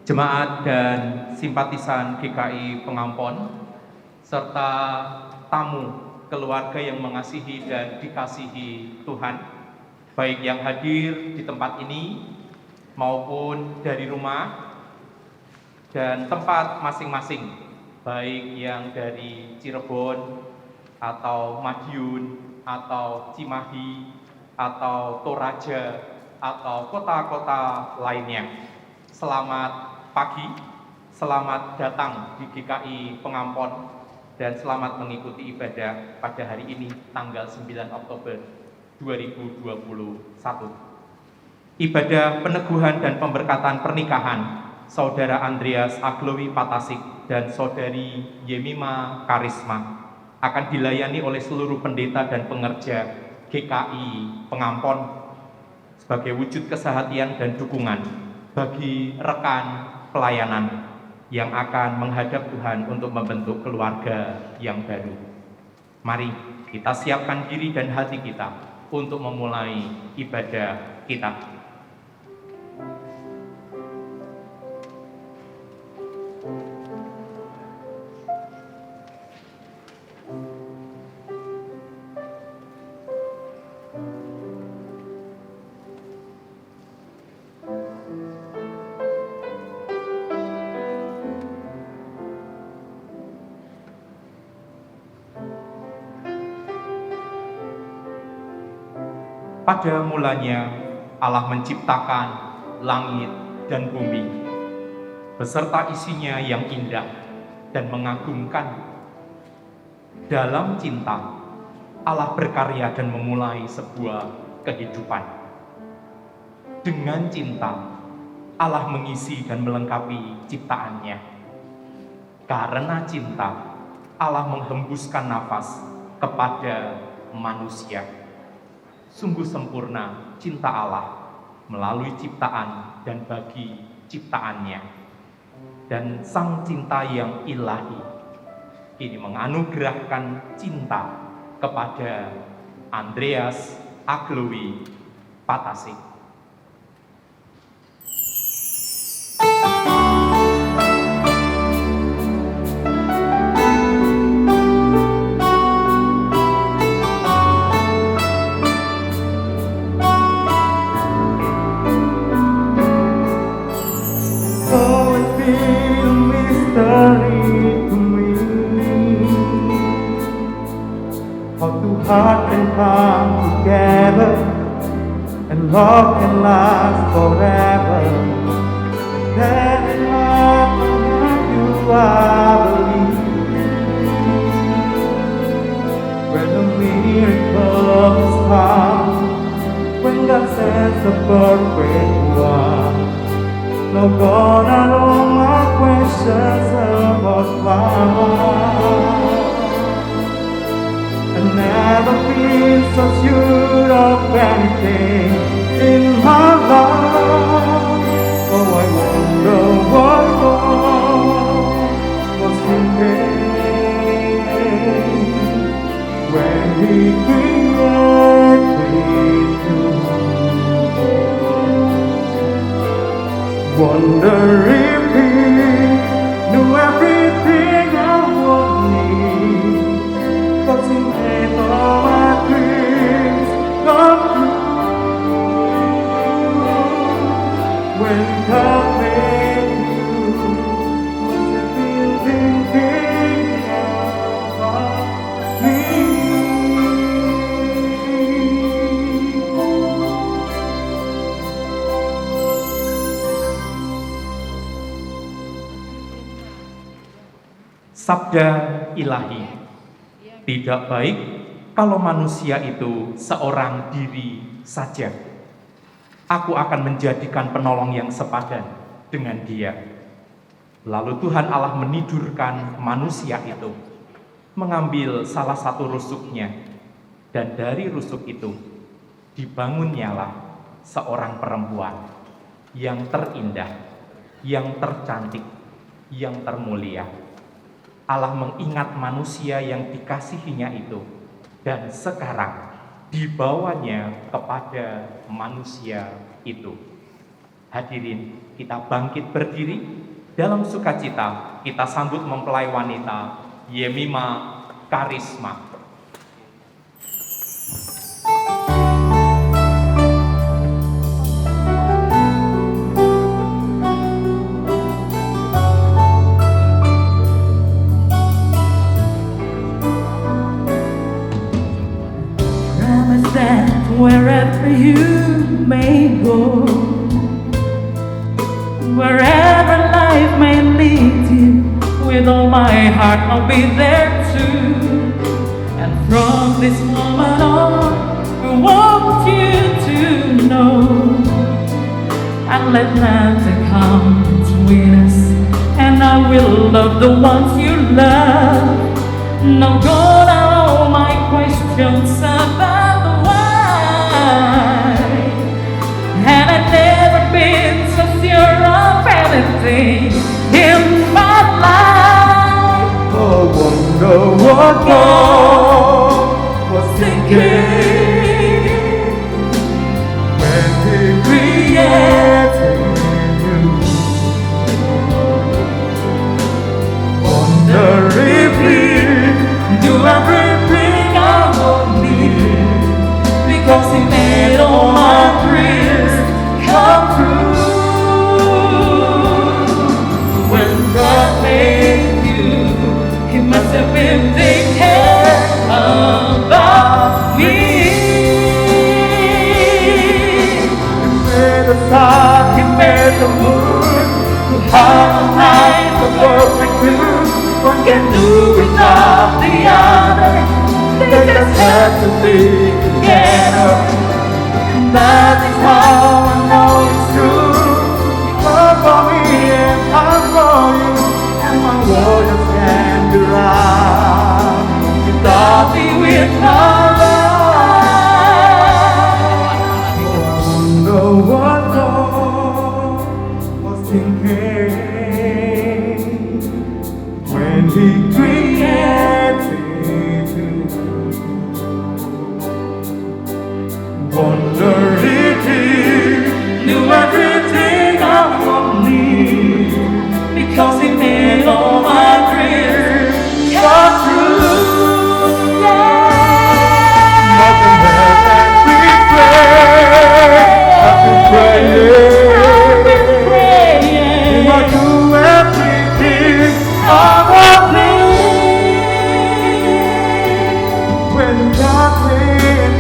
Jemaat dan simpatisan GKI Pengampon, serta tamu keluarga yang mengasihi dan dikasihi Tuhan, baik yang hadir di tempat ini maupun dari rumah dan tempat masing-masing, baik yang dari Cirebon atau Madiun atau Cimahi atau Toraja atau kota-kota lainnya. Selamat pagi, selamat datang di GKI Pengampon, dan selamat mengikuti ibadah pada hari ini, tanggal 9 Oktober 2021. Ibadah peneguhan dan pemberkatan pernikahan Saudara Andreas Aglowi Patasik dan Saudari Yemima Karisma akan dilayani oleh seluruh pendeta dan pengerja GKI Pengampon sebagai wujud kesehatian dan dukungan bagi rekan pelayanan yang akan menghadap Tuhan untuk membentuk keluarga yang baru. Mari kita siapkan diri dan hati kita untuk memulai ibadah kita. Pada mulanya Allah menciptakan langit dan bumi beserta isinya yang indah dan mengagumkan. Dalam cinta, Allah berkarya dan memulai sebuah kehidupan. Dengan cinta, Allah mengisi dan melengkapi ciptaannya. Karena cinta, Allah menghembuskan nafas kepada manusia. Sungguh sempurna cinta Allah melalui ciptaan dan bagi ciptaannya. Dan sang cinta yang ilahi ini menganugerahkan cinta kepada Andreas Aglowi Patasik. Heart can come together and love can last forever. That in love you I believe. When the miracles come, when God sends the perfect one, no gonna know my questions about love. I've never been so sure of anything in my life. Oh, I wonder what God was thinking when He created you. Wonder if He knew everything I would need. 'Cause He made all my dreams come true. When God made you, must have been thinking about me. Sabda ilahi, tidak baik kalau manusia itu seorang diri saja. Aku akan menjadikan penolong yang sepadan dengan dia. Lalu Tuhan Allah menidurkan manusia itu, mengambil salah satu rusuknya, dan dari rusuk itu dibangunnyalah seorang perempuan yang terindah, yang tercantik, yang termulia. Allah mengingat manusia yang dikasihinya itu, dan sekarang dibawanya kepada manusia itu. Hadirin, kita bangkit berdiri dalam sukacita. Kita sambut mempelai wanita Yemima Karisma. Promise that wherever you may go, wherever life may lead you, with all my heart I'll be there too. And from this moment on, I want you to know, and let nothing come between us, and I will love the ones you love. Now gone are all my questions about the why, and I've never been so sure of anything in my life. I wonder what God was thinking when He created you. Wonder if He Do everything I want need, because He made all my dreams come true. When God made you, He must have been thinking about me. made the sun, He made the moon, How the night the perfect blue. one can do without the other. They just have to be together. That is how I know it's true. One for me and one for you, and my world just can't be right Without me, with love. wonder what God was thinking when He created you. Wonder if He Do everything I want need, because He made all my dreams come true. nothing else that we pray. I've been praying. He might do everything I want me. When God made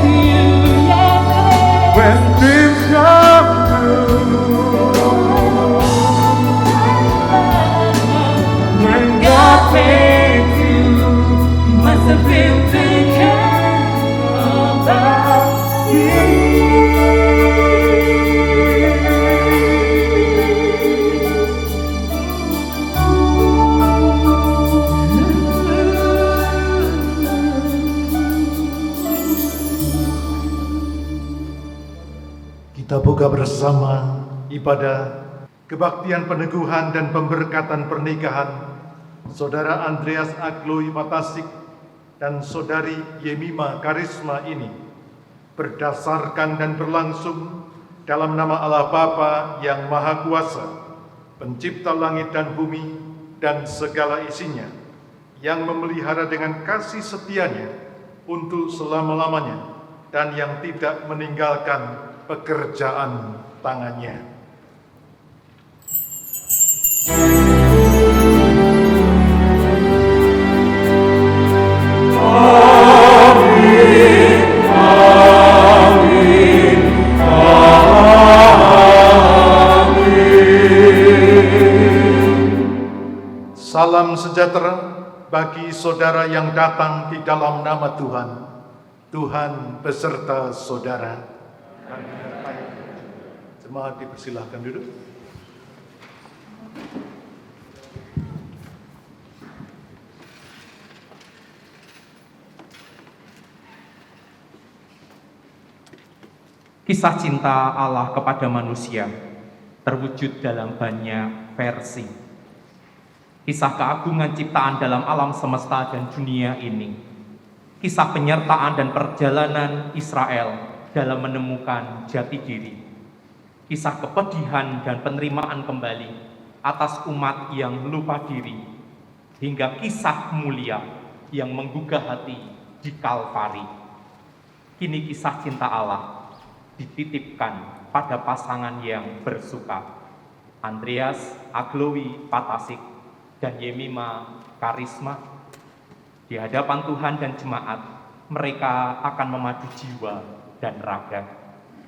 you, when dreams come true, when God made you, Must have been thinking about Kita buka bersama ibadah kebaktian peneguhan dan pemberkatan pernikahan Saudara Andreas Agloe Patasik dan Saudari Yemima Karisma ini berdasarkan dan berlangsung dalam nama Allah Bapa yang Maha Kuasa, Pencipta langit dan bumi dan segala isinya, yang memelihara dengan kasih setianya untuk selama-lamanya dan yang tidak meninggalkan pekerjaan tangannya. Salam sejahtera bagi saudara yang datang di dalam nama Tuhan. Tuhan beserta saudara. Jemaat dipersilahkan duduk. Kisah cinta Allah kepada manusia terwujud dalam banyak versi. Kisah keagungan ciptaan dalam alam semesta dan dunia ini. Kisah penyertaan dan perjalanan Israel dalam menemukan jati diri. Kisah kepedihan dan penerimaan kembali atas umat yang lupa diri, hingga kisah mulia yang menggugah hati di Kalvari. Kini kisah cinta Allah dititipkan pada pasangan yang bersuka, Andreas Aglowi Patasik dan Yemima Karisma. Di hadapan Tuhan dan jemaat, mereka akan memadu jiwa dan raga.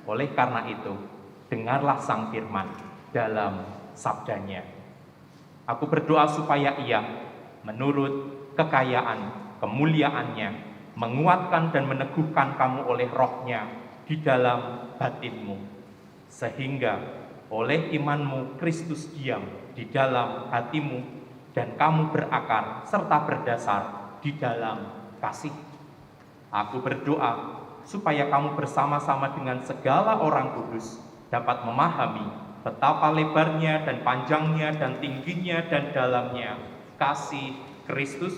Oleh karena itu, dengarlah Sang Firman dalam sabdanya. Aku berdoa supaya Ia, menurut kekayaan kemuliaannya, menguatkan dan meneguhkan kamu oleh roh-Nya di dalam batinmu, sehingga oleh imanmu Kristus diam di dalam hatimu dan kamu berakar serta berdasar di dalam kasih. Aku berdoa supaya kamu bersama-sama dengan segala orang kudus dapat memahami betapa lebarnya dan panjangnya dan tingginya dan dalamnya kasih Kristus,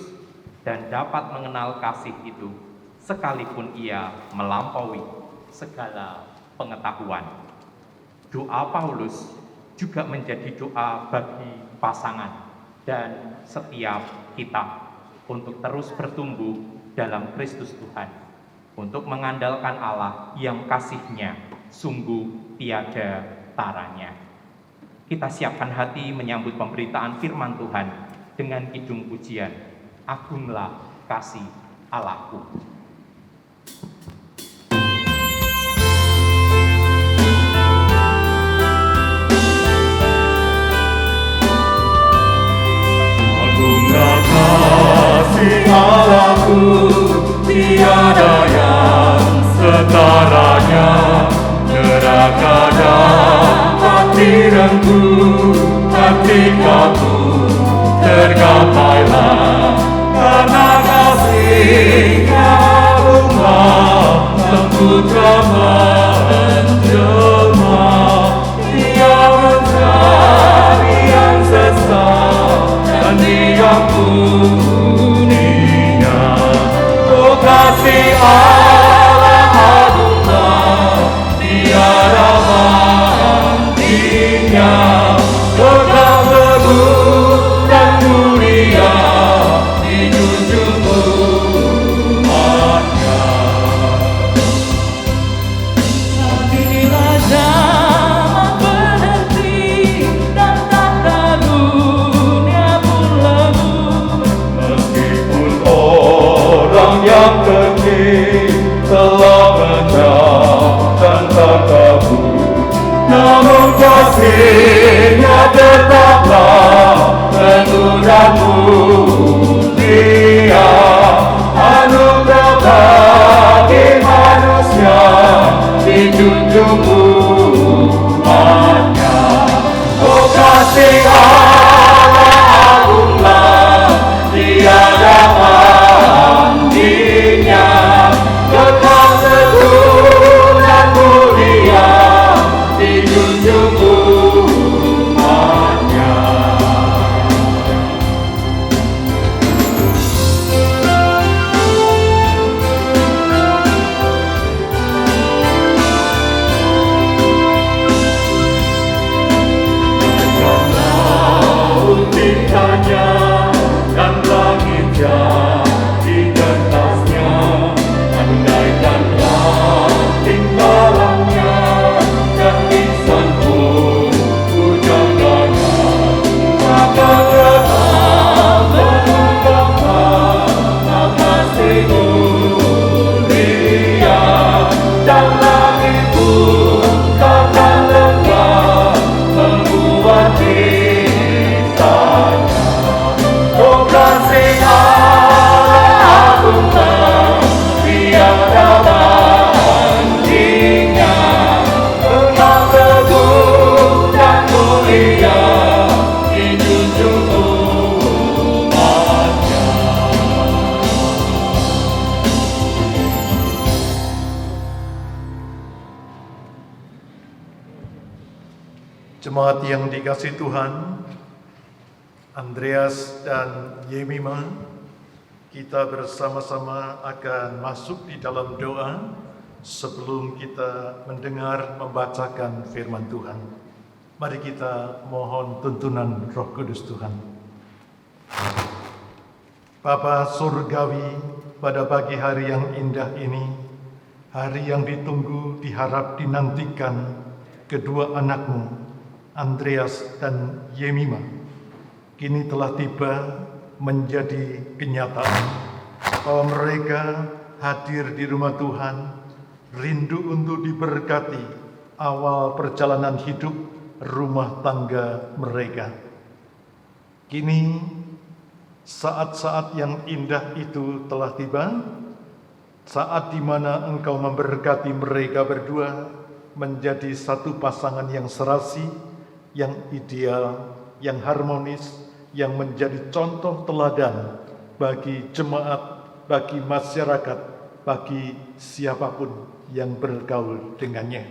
dan dapat mengenal kasih itu sekalipun ia melampaui segala pengetahuan. Doa Paulus juga menjadi doa bagi pasangan dan setiap kita untuk terus bertumbuh dalam Kristus Tuhan, untuk mengandalkan Allah yang kasih-Nya sungguh tiada taranya. Kita siapkan hati menyambut pemberitaan firman Tuhan dengan kidung pujian, Agunglah Kasih Allahku. Agunglah kasih Allahku, tiada yang setaranya. Neraka dapat direnggut ketika ku tergapailah, karena kasih-Nya agunglah Sang Putra menjelma. Dia mencari yang sesat dan diampuninya. Oh, kasih Allah agunglah, tiada bandingnya. Kekal teguh dan mulia dijunjung umat-Nya. Bila zaman berhenti dan tata dunia pun lebur, Meskipun orang yang kecil telah menjauh dan terkabur, namun kasih-Nya tetaplah penuh dan mulia. Anugerah bagi manusia dijunjung umat-Nya. Oh, kasih Allah agunglah, tiada bandingnya. Kekal teguh dan mulia dijunjung umat-Nya. Laut tintanya dan langit jadi kertasnya, andaikanlah timbalannya dan insan pun pujangannya, maka tetap mengungkapkan kasih mulia, dan langit pun takkan lengkap membuat kisahnya. Oh, kasih Allah agunglah, tiada bandingnya. Kekal teguh dan mulia dijunjung umat-Nya. Jemaat yang dikasihi Tuhan, Andreas dan Yemima, kita bersama-sama akan masuk di dalam doa sebelum kita mendengar membacakan firman Tuhan, mari kita mohon tuntunan Roh Kudus Tuhan. Bapa Surgawi, pada pagi hari yang indah ini, hari yang ditunggu, diharap, dinantikan kedua anakmu, Andreas dan Yemima, kini telah tiba menjadi kenyataan bahwa mereka hadir di rumah Tuhan, rindu untuk diberkati awal perjalanan hidup rumah tangga mereka. Kini saat-saat yang indah itu telah tiba, saat di mana Engkau memberkati mereka berdua menjadi satu pasangan yang serasi, yang ideal, yang harmonis, yang menjadi contoh teladan bagi jemaat, bagi masyarakat, bagi siapapun yang bergaul dengannya.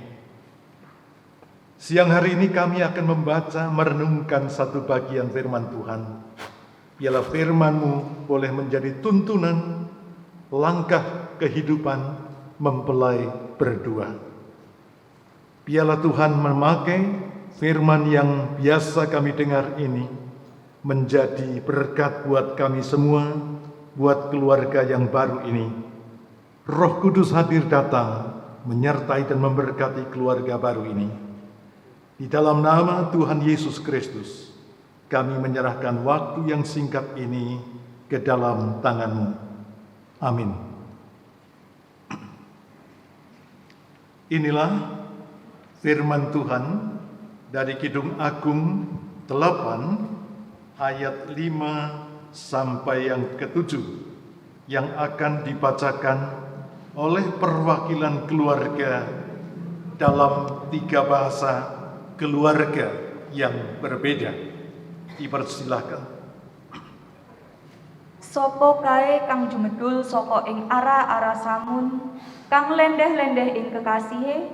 Siang hari ini kami akan membaca, merenungkan satu bagian firman Tuhan. Biarlah firman-Mu boleh menjadi tuntunan langkah kehidupan mempelai berdua. Biarlah Tuhan memakai firman yang biasa kami dengar ini menjadi berkat buat kami semua, buat keluarga yang baru ini. Roh Kudus hadir datang, menyertai dan memberkati keluarga baru ini. Di dalam nama Tuhan Yesus Kristus, kami menyerahkan waktu yang singkat ini ke dalam tangan-Mu. Amin. Inilah firman Tuhan dari Kidung Agung 8 ayat 5 sampai yang ke-7 yang akan dibacakan oleh perwakilan keluarga dalam 3 bahasa keluarga yang berbeda. Dipersilahkan. Sopo kae kang jumedul saka ing ara-ara samun, kang lendeh-lendeh ing kekasihe,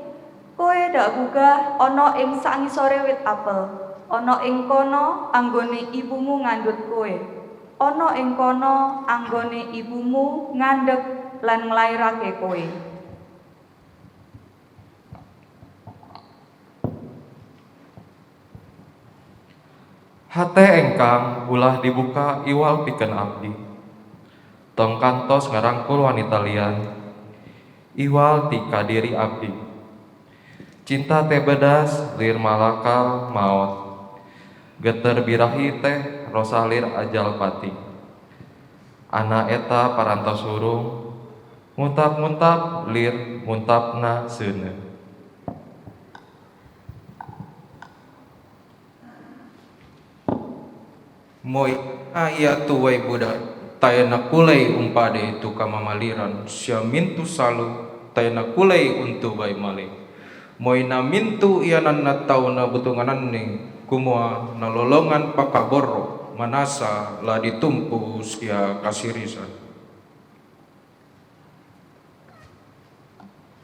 kowe dak gugah ana ing sangisore wit apel, ana ing kono anggone ibumu ngandhut kowe. Ana ing kono anggone ibumu ngandhek lan nglairake kowe. Hate engkang ulah dibuka iwal pikeun abdi. Tong kantos ngarangkul wanita lian, iwal ti kadiri abdi. Cinta teh bedas lir malakal maot. Geter birahi teh rosalir ajal pati. Ana eta parantos hurung, muntap-muntap lir muntapna seuneu. Moy aya tuwai budak, tayana kulay umpade itu kamamaliran, sia mintu salu, tayana kulay untu bay male. Moy na mintu ianan na tau na butunganan ning, kumua nalolongan pakaborro, manasa la ditumpu sia kasirisan.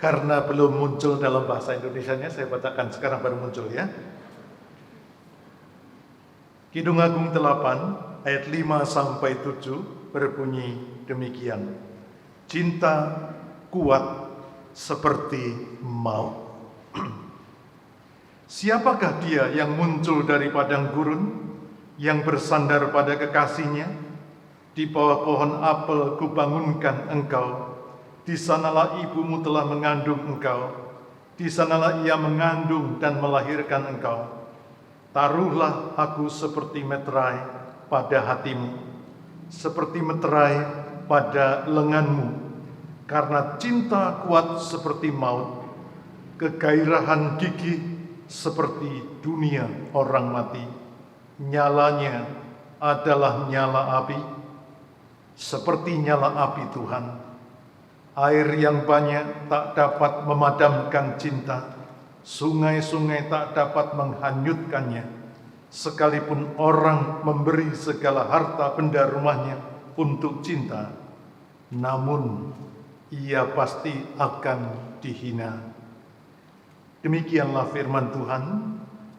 Karena belum muncul dalam bahasa Indonesianya, saya bacakan sekarang baru muncul ya. Kidung Agung 8 ayat 5 sampai 7 berbunyi demikian. Cinta kuat seperti maut. Siapakah dia yang muncul dari padang gurun, yang bersandar pada kekasihnya? Di bawah pohon apel kubangunkan engkau. Di sanalah ibumu telah mengandung engkau. Di sanalah ia mengandung dan melahirkan engkau. Taruhlah aku seperti meterai pada hatimu, seperti meterai pada lenganmu, karena cinta kuat seperti maut, kegairahan gigih seperti dunia orang mati. Nyalanya adalah nyala api, seperti nyala api Tuhan. Air yang banyak tak dapat memadamkan cinta. Sungai-sungai tak dapat menghanyutkannya. Sekalipun orang memberi segala harta benda rumahnya untuk cinta, namun ia pasti akan dihina. Demikianlah firman Tuhan.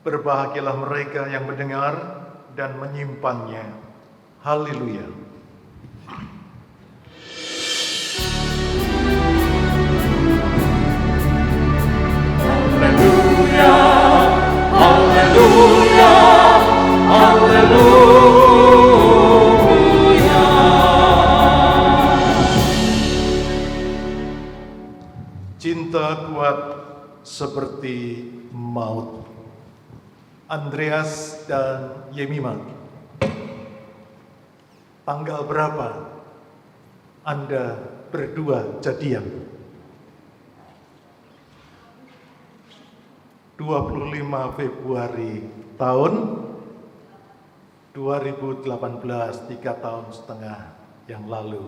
Berbahagialah mereka yang mendengar dan menyimpannya. Haleluya. seperti maut. Andreas dan Yemima, tanggal berapa Anda berdua jadian? 25 Februari tahun 2018, 3 tahun setengah yang lalu.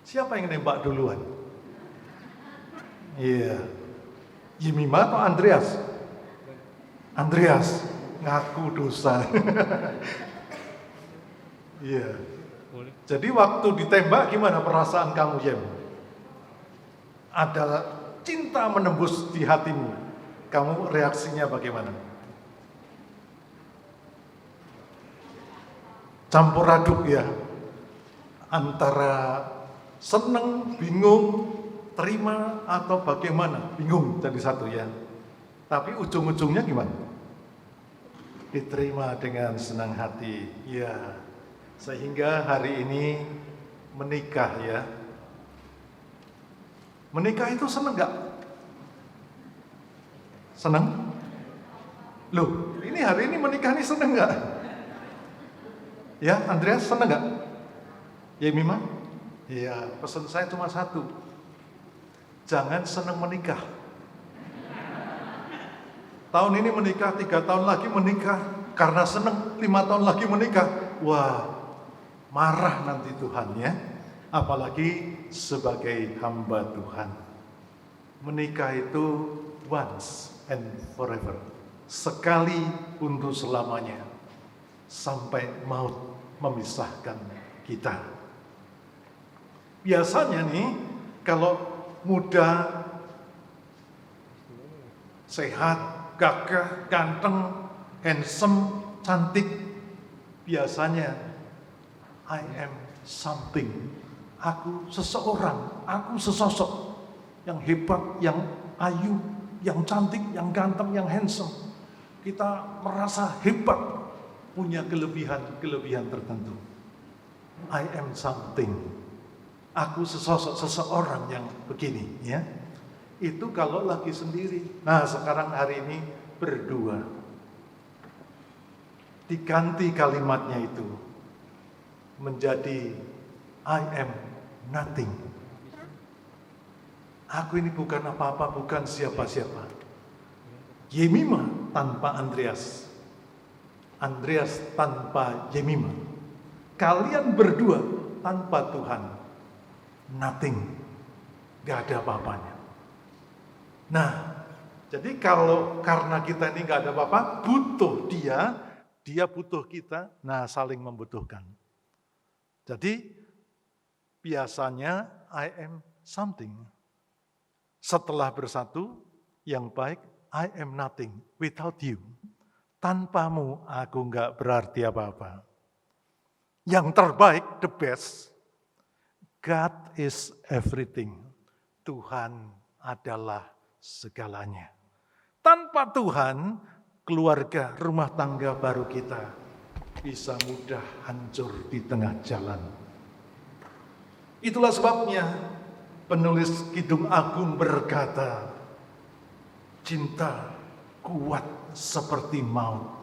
Siapa yang nembak duluan? Iya. Yemima atau Andreas? Andreas, ngaku dosa. Iya. Jadi waktu ditembak gimana perasaan kamu, Yem? Ada cinta menembus di hatimu. Kamu reaksinya bagaimana? Campur aduk ya. Antara seneng, bingung, terima atau bagaimana? Bingung jadi satu ya. Tapi ujung-ujungnya gimana? Diterima dengan senang hati. Ya. Sehingga hari ini menikah ya. Menikah itu seneng gak? Seneng? Loh, ini hari ini menikah ini seneng gak? Ya, Andreas seneng gak? Yemima? Iya, pesan saya cuma satu. Jangan seneng menikah. Tahun ini menikah, 3 tahun lagi menikah, karena seneng 5 tahun lagi menikah. Wah, marah nanti Tuhan ya. Apalagi sebagai hamba Tuhan. Menikah itu once and forever. Sekali untuk selamanya. Sampai maut memisahkan kita. Biasanya nih, kalau muda, sehat, gagah, ganteng, handsome, cantik, biasanya I am something. Aku seseorang, aku sesosok yang hebat, yang ayu, yang cantik, yang ganteng, yang handsome. Kita merasa hebat, punya kelebihan tertentu. I am something. Aku sesosok, seseorang yang begini, ya. Itu kalau lagi sendiri. Nah, sekarang hari ini berdua. Diganti kalimatnya itu menjadi I am nothing. Aku ini bukan apa-apa, bukan siapa-siapa. Yemima tanpa Andreas. Andreas tanpa Yemima. Kalian berdua tanpa Tuhan. Nothing. Gak ada apa-apanya. Nah, jadi kalau karena kita ini gak ada apa-apa, butuh dia butuh kita, nah saling membutuhkan. Jadi biasanya I am something. Setelah bersatu, yang baik I am nothing without you. Tanpamu aku gak berarti apa-apa. Yang terbaik, the best, God is everything. Tuhan adalah segalanya. Tanpa Tuhan, keluarga, rumah tangga baru kita bisa mudah hancur di tengah jalan. Itulah sebabnya penulis Kidung Agung berkata, cinta kuat seperti maut.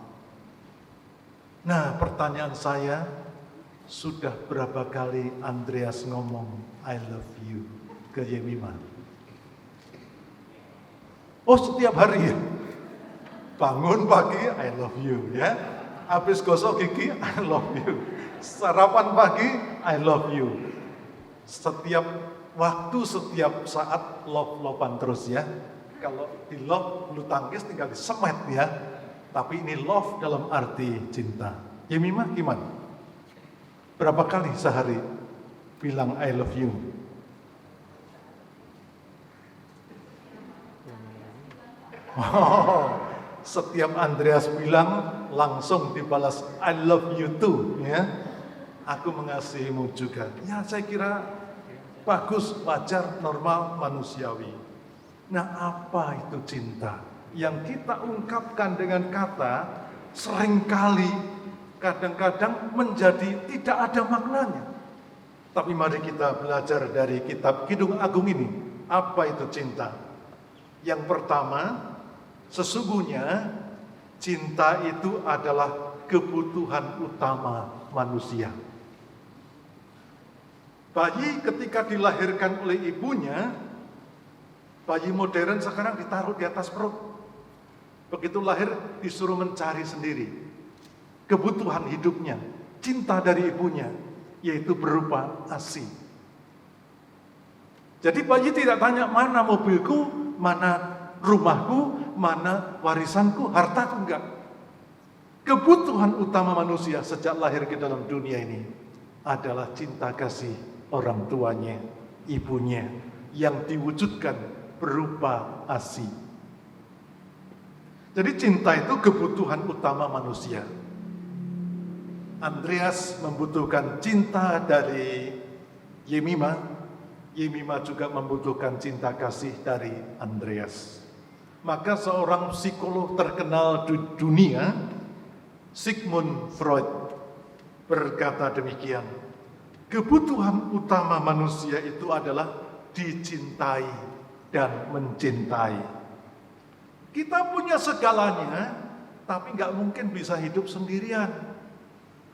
Nah, pertanyaan saya, sudah berapa kali Andreas ngomong I love you ke Yemima? Oh, setiap hari ya. Bangun pagi, I love you ya. Habis gosok gigi, I love you. Sarapan pagi, I love you. Setiap waktu, setiap saat love-lovean terus ya. Kalau di love, bulu tangkis tinggal disemet ya. Tapi ini love dalam arti cinta. Yemima gimana? Berapa kali sehari bilang I love you? Oh, setiap Andreas bilang langsung dibalas I love you too ya. Aku mengasihimu juga. Ya, saya kira bagus, wajar, normal, manusiawi. Nah, apa itu cinta? Yang kita ungkapkan dengan kata seringkali kadang-kadang menjadi tidak ada maknanya. Tapi mari kita belajar dari kitab Kidung Agung ini. Apa itu cinta? Yang pertama, sesungguhnya cinta itu adalah kebutuhan utama manusia. Bayi ketika dilahirkan oleh ibunya, bayi modern sekarang ditaruh di atas perut. Begitu lahir disuruh mencari sendiri kebutuhan hidupnya, cinta dari ibunya, yaitu berupa ASI. Jadi bayi tidak tanya mana mobilku, mana rumahku, mana warisanku, hartaku, enggak. Kebutuhan utama manusia sejak lahir ke dalam dunia ini adalah cinta kasih orang tuanya, ibunya, yang diwujudkan berupa ASI. Jadi cinta itu kebutuhan utama manusia. Andreas membutuhkan cinta dari Yemima. Yemima juga membutuhkan cinta kasih dari Andreas. Maka seorang psikolog terkenal di dunia, Sigmund Freud, berkata demikian, kebutuhan utama manusia itu adalah dicintai dan mencintai. Kita punya segalanya, tapi nggak mungkin bisa hidup sendirian.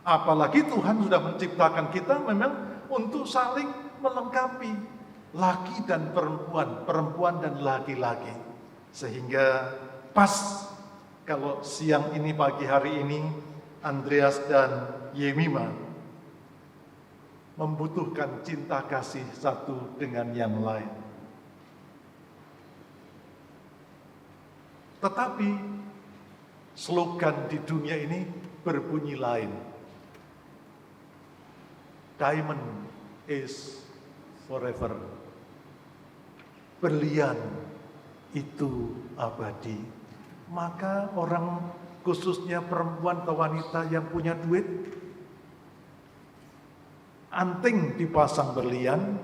Apalagi Tuhan sudah menciptakan kita memang untuk saling melengkapi, laki dan perempuan, perempuan dan laki-laki. Sehingga pas kalau siang ini, pagi hari ini, Andreas dan Yemima membutuhkan cinta kasih satu dengan yang lain. Tetapi slogan di dunia ini berbunyi lain. Diamond is forever. Berlian itu abadi. Maka orang, khususnya perempuan atau wanita yang punya duit, anting dipasang berlian,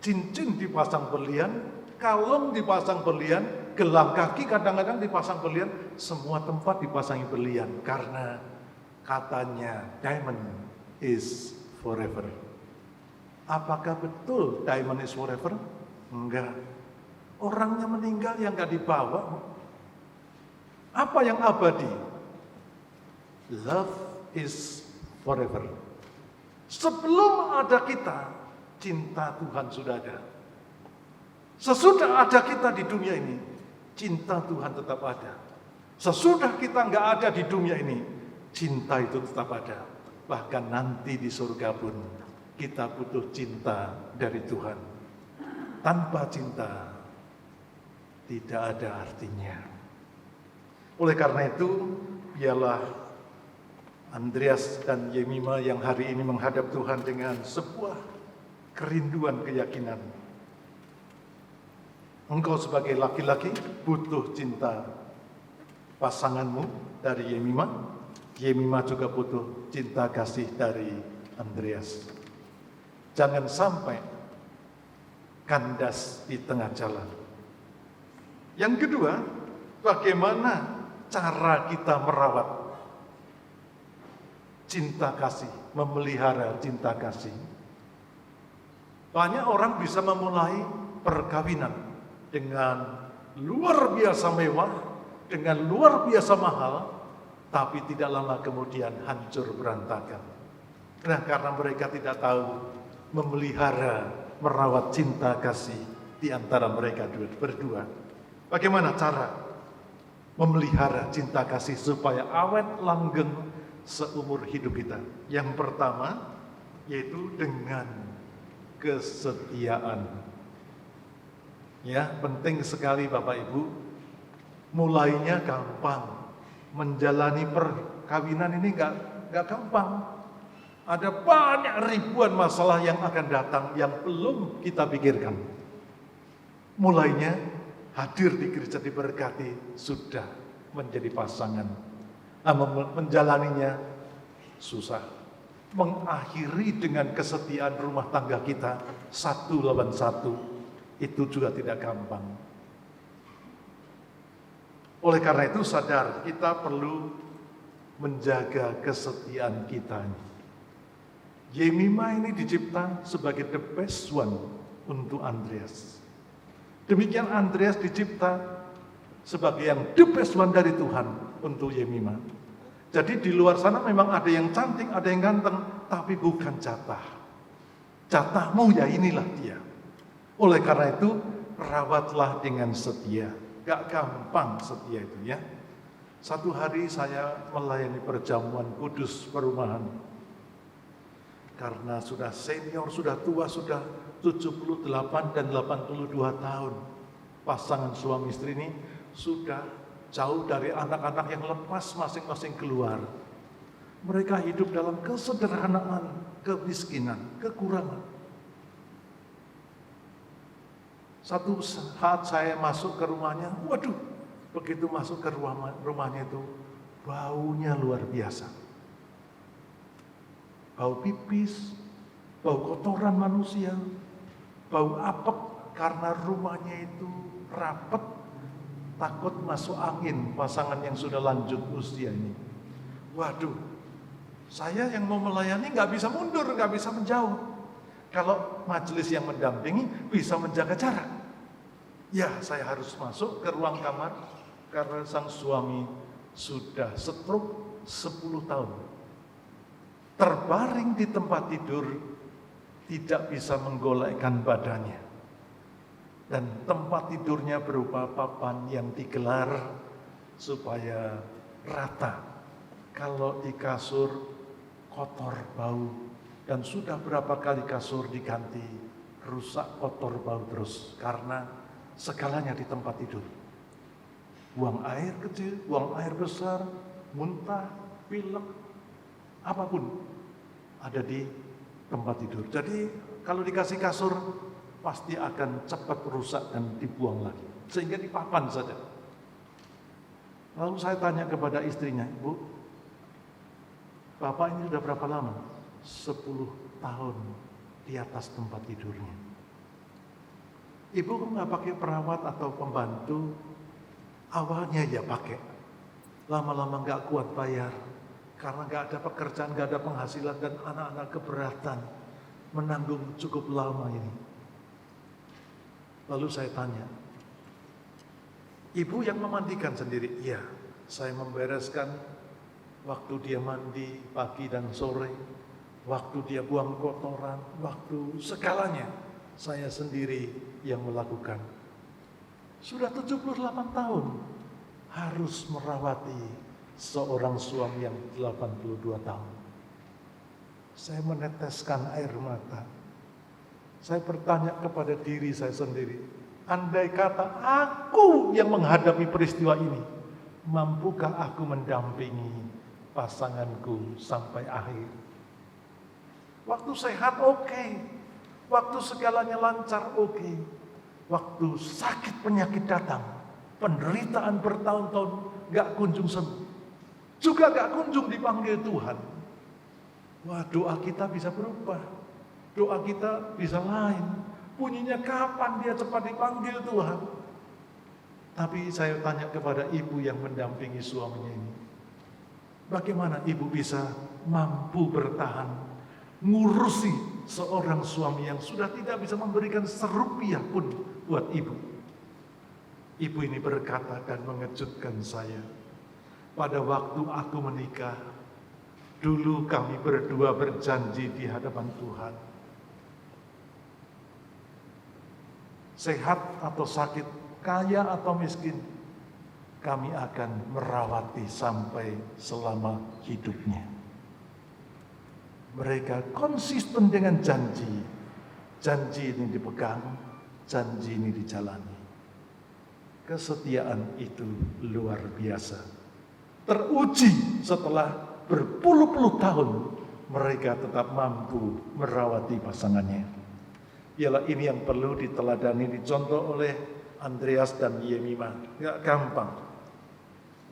cincin dipasang berlian, kalung dipasang berlian, gelang kaki kadang-kadang dipasang berlian, semua tempat dipasangi berlian, karena katanya diamond is forever. Apakah betul diamond is forever? Enggak. Orangnya meninggal yang enggak dibawa. Apa yang abadi? Love is forever. Sebelum ada kita, cinta Tuhan sudah ada. Sesudah ada kita di dunia ini, cinta Tuhan tetap ada. Sesudah kita nggak ada di dunia ini, cinta itu tetap ada. Bahkan nanti di surga pun kita butuh cinta dari Tuhan. Tanpa cinta tidak ada artinya. Oleh karena itu, biarlah Andreas dan Yemima yang hari ini menghadap Tuhan dengan sebuah kerinduan keyakinan. Engkau sebagai laki-laki butuh cinta pasanganmu dari Yemima. Yemima juga butuh cinta kasih dari Andreas. Jangan sampai kandas di tengah jalan. Yang kedua, bagaimana cara kita merawat cinta kasih, memelihara cinta kasih. Banyak orang bisa memulai perkawinan dengan luar biasa mewah, dengan luar biasa mahal, tapi tidak lama kemudian hancur berantakan. Nah, karena mereka tidak tahu memelihara, merawat cinta kasih di antara mereka berdua. Bagaimana cara memelihara cinta kasih supaya awet langgeng seumur hidup kita? Yang pertama yaitu dengan kesetiaan. Ya, penting sekali Bapak Ibu. Mulainya gampang, menjalani perkawinan ini nggak gampang. Ada banyak ribuan masalah yang akan datang yang belum kita pikirkan. Mulainya hadir di gereja diberkati sudah menjadi pasangan. Menjalaninya susah. Mengakhiri dengan kesetiaan rumah tangga kita 1 lawan 1 itu juga tidak gampang. Oleh karena itu sadar kita perlu menjaga kesetiaan kita. Yemima ini dicipta sebagai the best one untuk Andreas. Demikian Andreas dicipta sebagai yang the best one dari Tuhan untuk Yemima. Jadi di luar sana memang ada yang cantik, ada yang ganteng, tapi bukan jatah. Jatahmu ya inilah dia. Oleh karena itu, rawatlah dengan setia. Gak gampang setia itu ya. Satu hari saya melayani perjamuan kudus perumahan. Karena sudah senior, sudah tua, sudah 78 dan 82 tahun. Pasangan suami istri ini sudah jauh dari anak-anak yang lepas masing-masing keluar. Mereka hidup dalam kesederhanaan, kemiskinan, kekurangan. Satu saat saya masuk ke rumahnya, waduh, begitu masuk ke rumahnya itu, baunya luar biasa. Bau pipis, bau kotoran manusia, bau apek karena rumahnya itu rapat, takut masuk angin pasangan yang sudah lanjut usia ini. Waduh, saya yang mau melayani nggak bisa mundur, nggak bisa menjauh. Kalau majelis yang mendampingi bisa menjaga jarak. Ya, saya harus masuk ke ruang kamar karena sang suami sudah stroke 10 tahun. Terbaring di tempat tidur, tidak bisa menggolekkan badannya. Dan tempat tidurnya berupa papan yang digelar supaya rata. Kalau di kasur kotor bau, dan sudah berapa kali kasur diganti, rusak kotor bau terus karena segalanya di tempat tidur. Buang air kecil, buang air besar, muntah, pilek, apapun ada di tempat tidur. Jadi kalau dikasih kasur pasti akan cepat rusak dan dibuang lagi. Sehingga di papan saja. Lalu saya tanya kepada istrinya, "Bu, Bapak ini sudah berapa lama?" 10 tahun di atas tempat tidurnya. "Ibu kok nggak pakai perawat atau pembantu?" Awalnya ya pakai. Lama-lama nggak kuat bayar. Karena nggak ada pekerjaan, nggak ada penghasilan, dan anak-anak keberatan menanggung cukup lama ini. Lalu saya tanya, "Ibu yang memandikan sendiri?" "Iya, saya membereskan waktu dia mandi pagi dan sore, waktu dia buang kotoran, waktu segalanya saya sendiri yang melakukan." Sudah 78 tahun harus merawati seorang suami yang 82 tahun. Saya meneteskan air mata. Saya bertanya kepada diri saya sendiri, andai kata aku yang menghadapi peristiwa ini, mampukah aku mendampingi pasanganku sampai akhir? Waktu sehat oke, waktu segalanya lancar oke, waktu sakit penyakit datang, penderitaan bertahun-tahun gak kunjung sembuh, juga gak kunjung dipanggil Tuhan. Wah, doa kita bisa berubah, doa kita bisa lain. Bunyinya kapan dia cepat dipanggil Tuhan. Tapi saya tanya kepada ibu yang mendampingi suaminya ini, bagaimana ibu bisa mampu bertahan ngurusi seorang suami yang sudah tidak bisa memberikan serupiah pun buat ibu. Ibu ini berkata dan mengejutkan saya. Pada waktu aku menikah, dulu kami berdua berjanji di hadapan Tuhan, sehat atau sakit, kaya atau miskin, kami akan merawati sampai selama hidupnya. Mereka konsisten dengan janji. Janji ini dipegang, janji ini dijalani. Kesetiaan itu luar biasa. Teruji setelah berpuluh-puluh tahun mereka tetap mampu merawati pasangannya. Ialah ini yang perlu diteladani, dicontoh oleh Andreas dan Yemima. Gak gampang.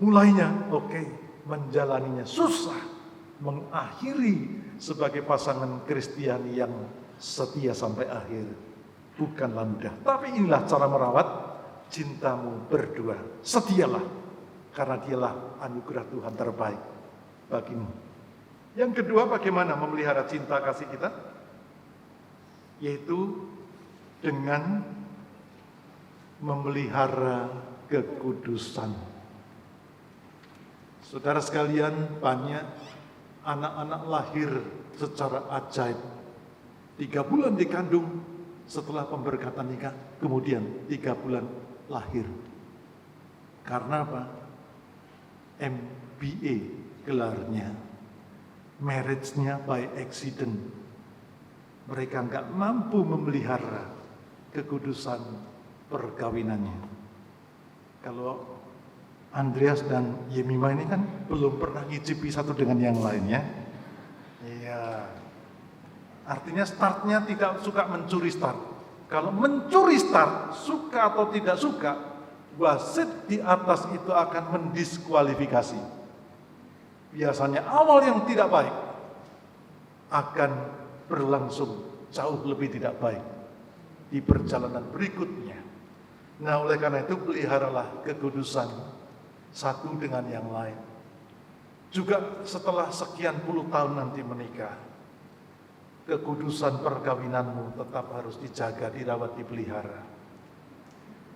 Mulainya oke, menjalaninya susah, mengakhiri sebagai pasangan Kristiani yang setia sampai akhir bukanlah mudah. Tapi inilah cara merawat cintamu berdua. Setialah, karena dialah anugerah Tuhan terbaik bagimu. Yang kedua, bagaimana memelihara cinta kasih kita? Yaitu dengan memelihara kekudusan. Saudara sekalian, banyak anak-anak lahir secara ajaib. 3 bulan dikandung, setelah pemberkatan nikah, kemudian 3 bulan lahir. Karena apa? MBA gelarnya, marriage-nya by accident. Mereka nggak mampu memelihara kekudusan perkawinannya. Kalau Andreas dan Yemima ini kan belum pernah ngicipi satu dengan yang lainnya. Iya. Artinya startnya tidak suka mencuri start. Kalau mencuri start, suka atau tidak suka, wasit di atas itu akan mendiskualifikasi. Biasanya awal yang tidak baik akan berlangsung jauh lebih tidak baik di perjalanan berikutnya. Nah, oleh karena itu peliharalah kekudusan satu dengan yang lain. Juga setelah sekian puluh tahun nanti menikah, kekudusan perkawinanmu tetap harus dijaga, dirawat, dipelihara.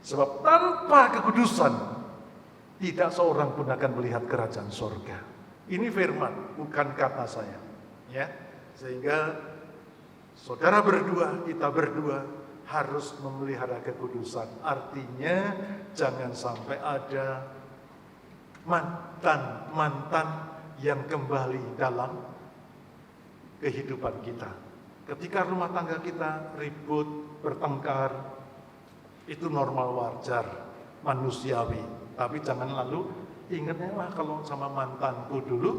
Sebab tanpa kekudusan, tidak seorang pun akan melihat kerajaan sorga. Ini firman, bukan kata saya. Ya, sehingga saudara berdua, kita berdua harus memelihara kekudusan. Artinya jangan sampai ada mantan yang kembali dalam kehidupan kita. Ketika rumah tangga kita ribut, bertengkar, itu normal, wajar, manusiawi. Tapi jangan lalu ingatnya, wah kalau sama mantanku dulu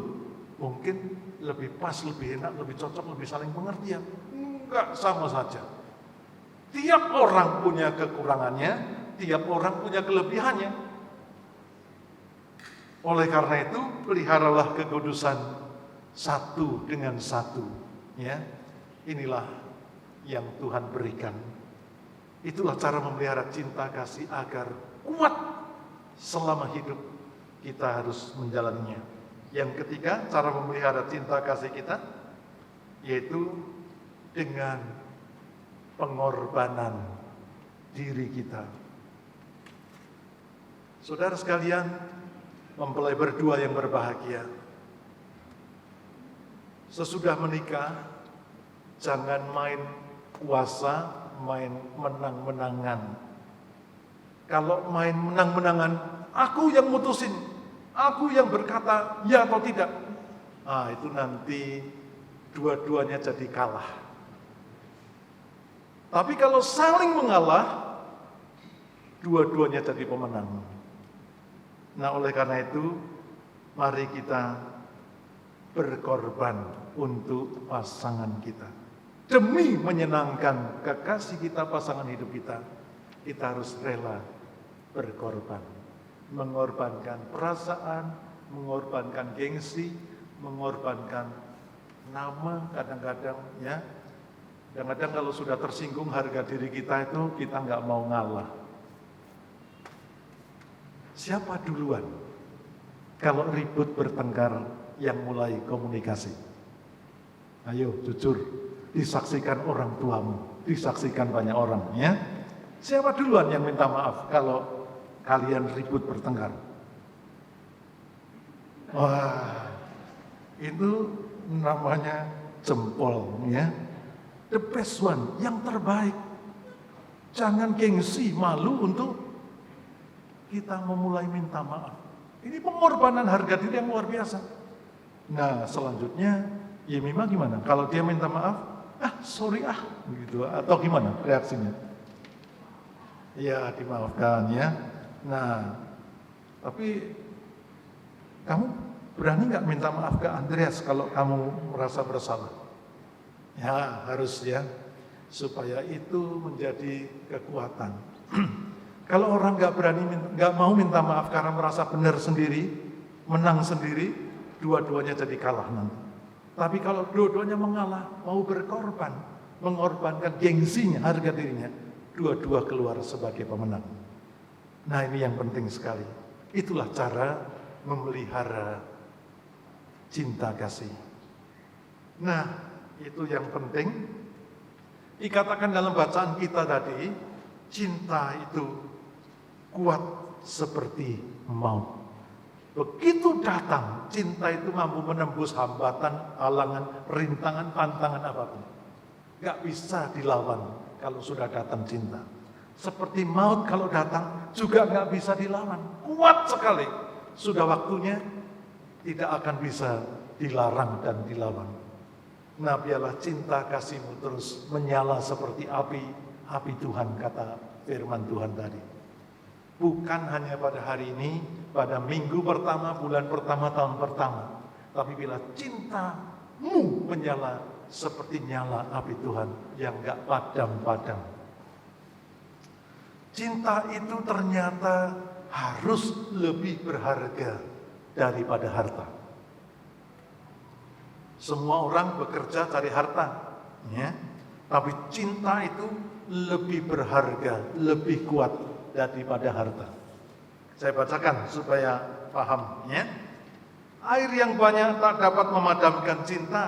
mungkin lebih pas, lebih enak, lebih cocok, lebih saling pengertian. Enggak, sama saja. Tiap orang punya kekurangannya, tiap orang punya kelebihannya. Oleh karena itu, peliharalah kekudusan satu dengan satu. Ya, inilah yang Tuhan berikan. Itulah cara memelihara cinta kasih agar kuat selama hidup. Kita harus menjalaninya. Yang ketiga, cara memelihara cinta kasih kita, yaitu dengan pengorbanan diri kita. Saudara sekalian, mempelai berdua yang berbahagia, sesudah menikah, jangan main kuasa, main menang-menangan. Kalau main menang-menangan, aku yang mutusin, aku yang berkata ya atau tidak. Itu nanti dua-duanya jadi kalah. Tapi kalau saling mengalah, dua-duanya jadi pemenang. Nah, oleh karena itu, mari kita berkorban untuk pasangan kita. Demi menyenangkan kekasih kita, pasangan hidup kita, kita harus rela berkorban. Mengorbankan perasaan, mengorbankan gengsi, mengorbankan nama kadang-kadang ya. Kadang-kadang kalau sudah tersinggung harga diri kita itu, kita nggak mau ngalah. Siapa duluan kalau ribut bertengkar yang mulai komunikasi? Ayo jujur, disaksikan orang tuamu, disaksikan banyak orang ya. Siapa duluan yang minta maaf kalau kalian ribut bertengkar? Wah, itu namanya jempol ya. The best one, yang terbaik. Jangan gengsi, malu untuk kita memulai minta maaf. Ini pengorbanan harga diri yang luar biasa. Nah, selanjutnya Yemima gimana? Kalau dia minta maaf, sorry gitu, atau gimana reaksinya? Ya, dimaafkan ya. Nah, tapi kamu berani nggak minta maaf ke Andreas kalau kamu merasa bersalah? Ya, harus ya, supaya itu menjadi kekuatan. Kalau orang nggak berani, nggak mau minta maaf karena merasa benar sendiri, menang sendiri, dua-duanya jadi kalah nanti. Tapi kalau dua-duanya mengalah, mau berkorban, mengorbankan gengsinya, harga dirinya, dua-dua keluar sebagai pemenang. Nah, ini yang penting sekali. Itulah cara memelihara cinta kasih. Nah, itu yang penting. Dikatakan dalam bacaan kita tadi, cinta itu kuat seperti maut. Begitu datang, cinta itu mampu menembus hambatan, halangan, rintangan, tantangan apapun. Gak bisa dilawan kalau sudah datang cinta. Seperti maut kalau datang juga gak bisa dilawan. Kuat sekali. Sudah waktunya tidak akan bisa dilarang dan dilawan. Nah, biarlah cinta kasih-Mu terus menyala seperti api Tuhan, kata firman Tuhan tadi. Bukan hanya pada hari ini, pada minggu pertama, bulan pertama, tahun pertama. Tapi bila cinta-Mu menyala seperti nyala api Tuhan yang gak padam-padam. Cinta itu ternyata harus lebih berharga daripada harta. Semua orang bekerja cari harta, ya. Tapi cinta itu lebih berharga, lebih kuat daripada harta. Saya bacakan supaya paham, ya. Air yang banyak tak dapat memadamkan cinta,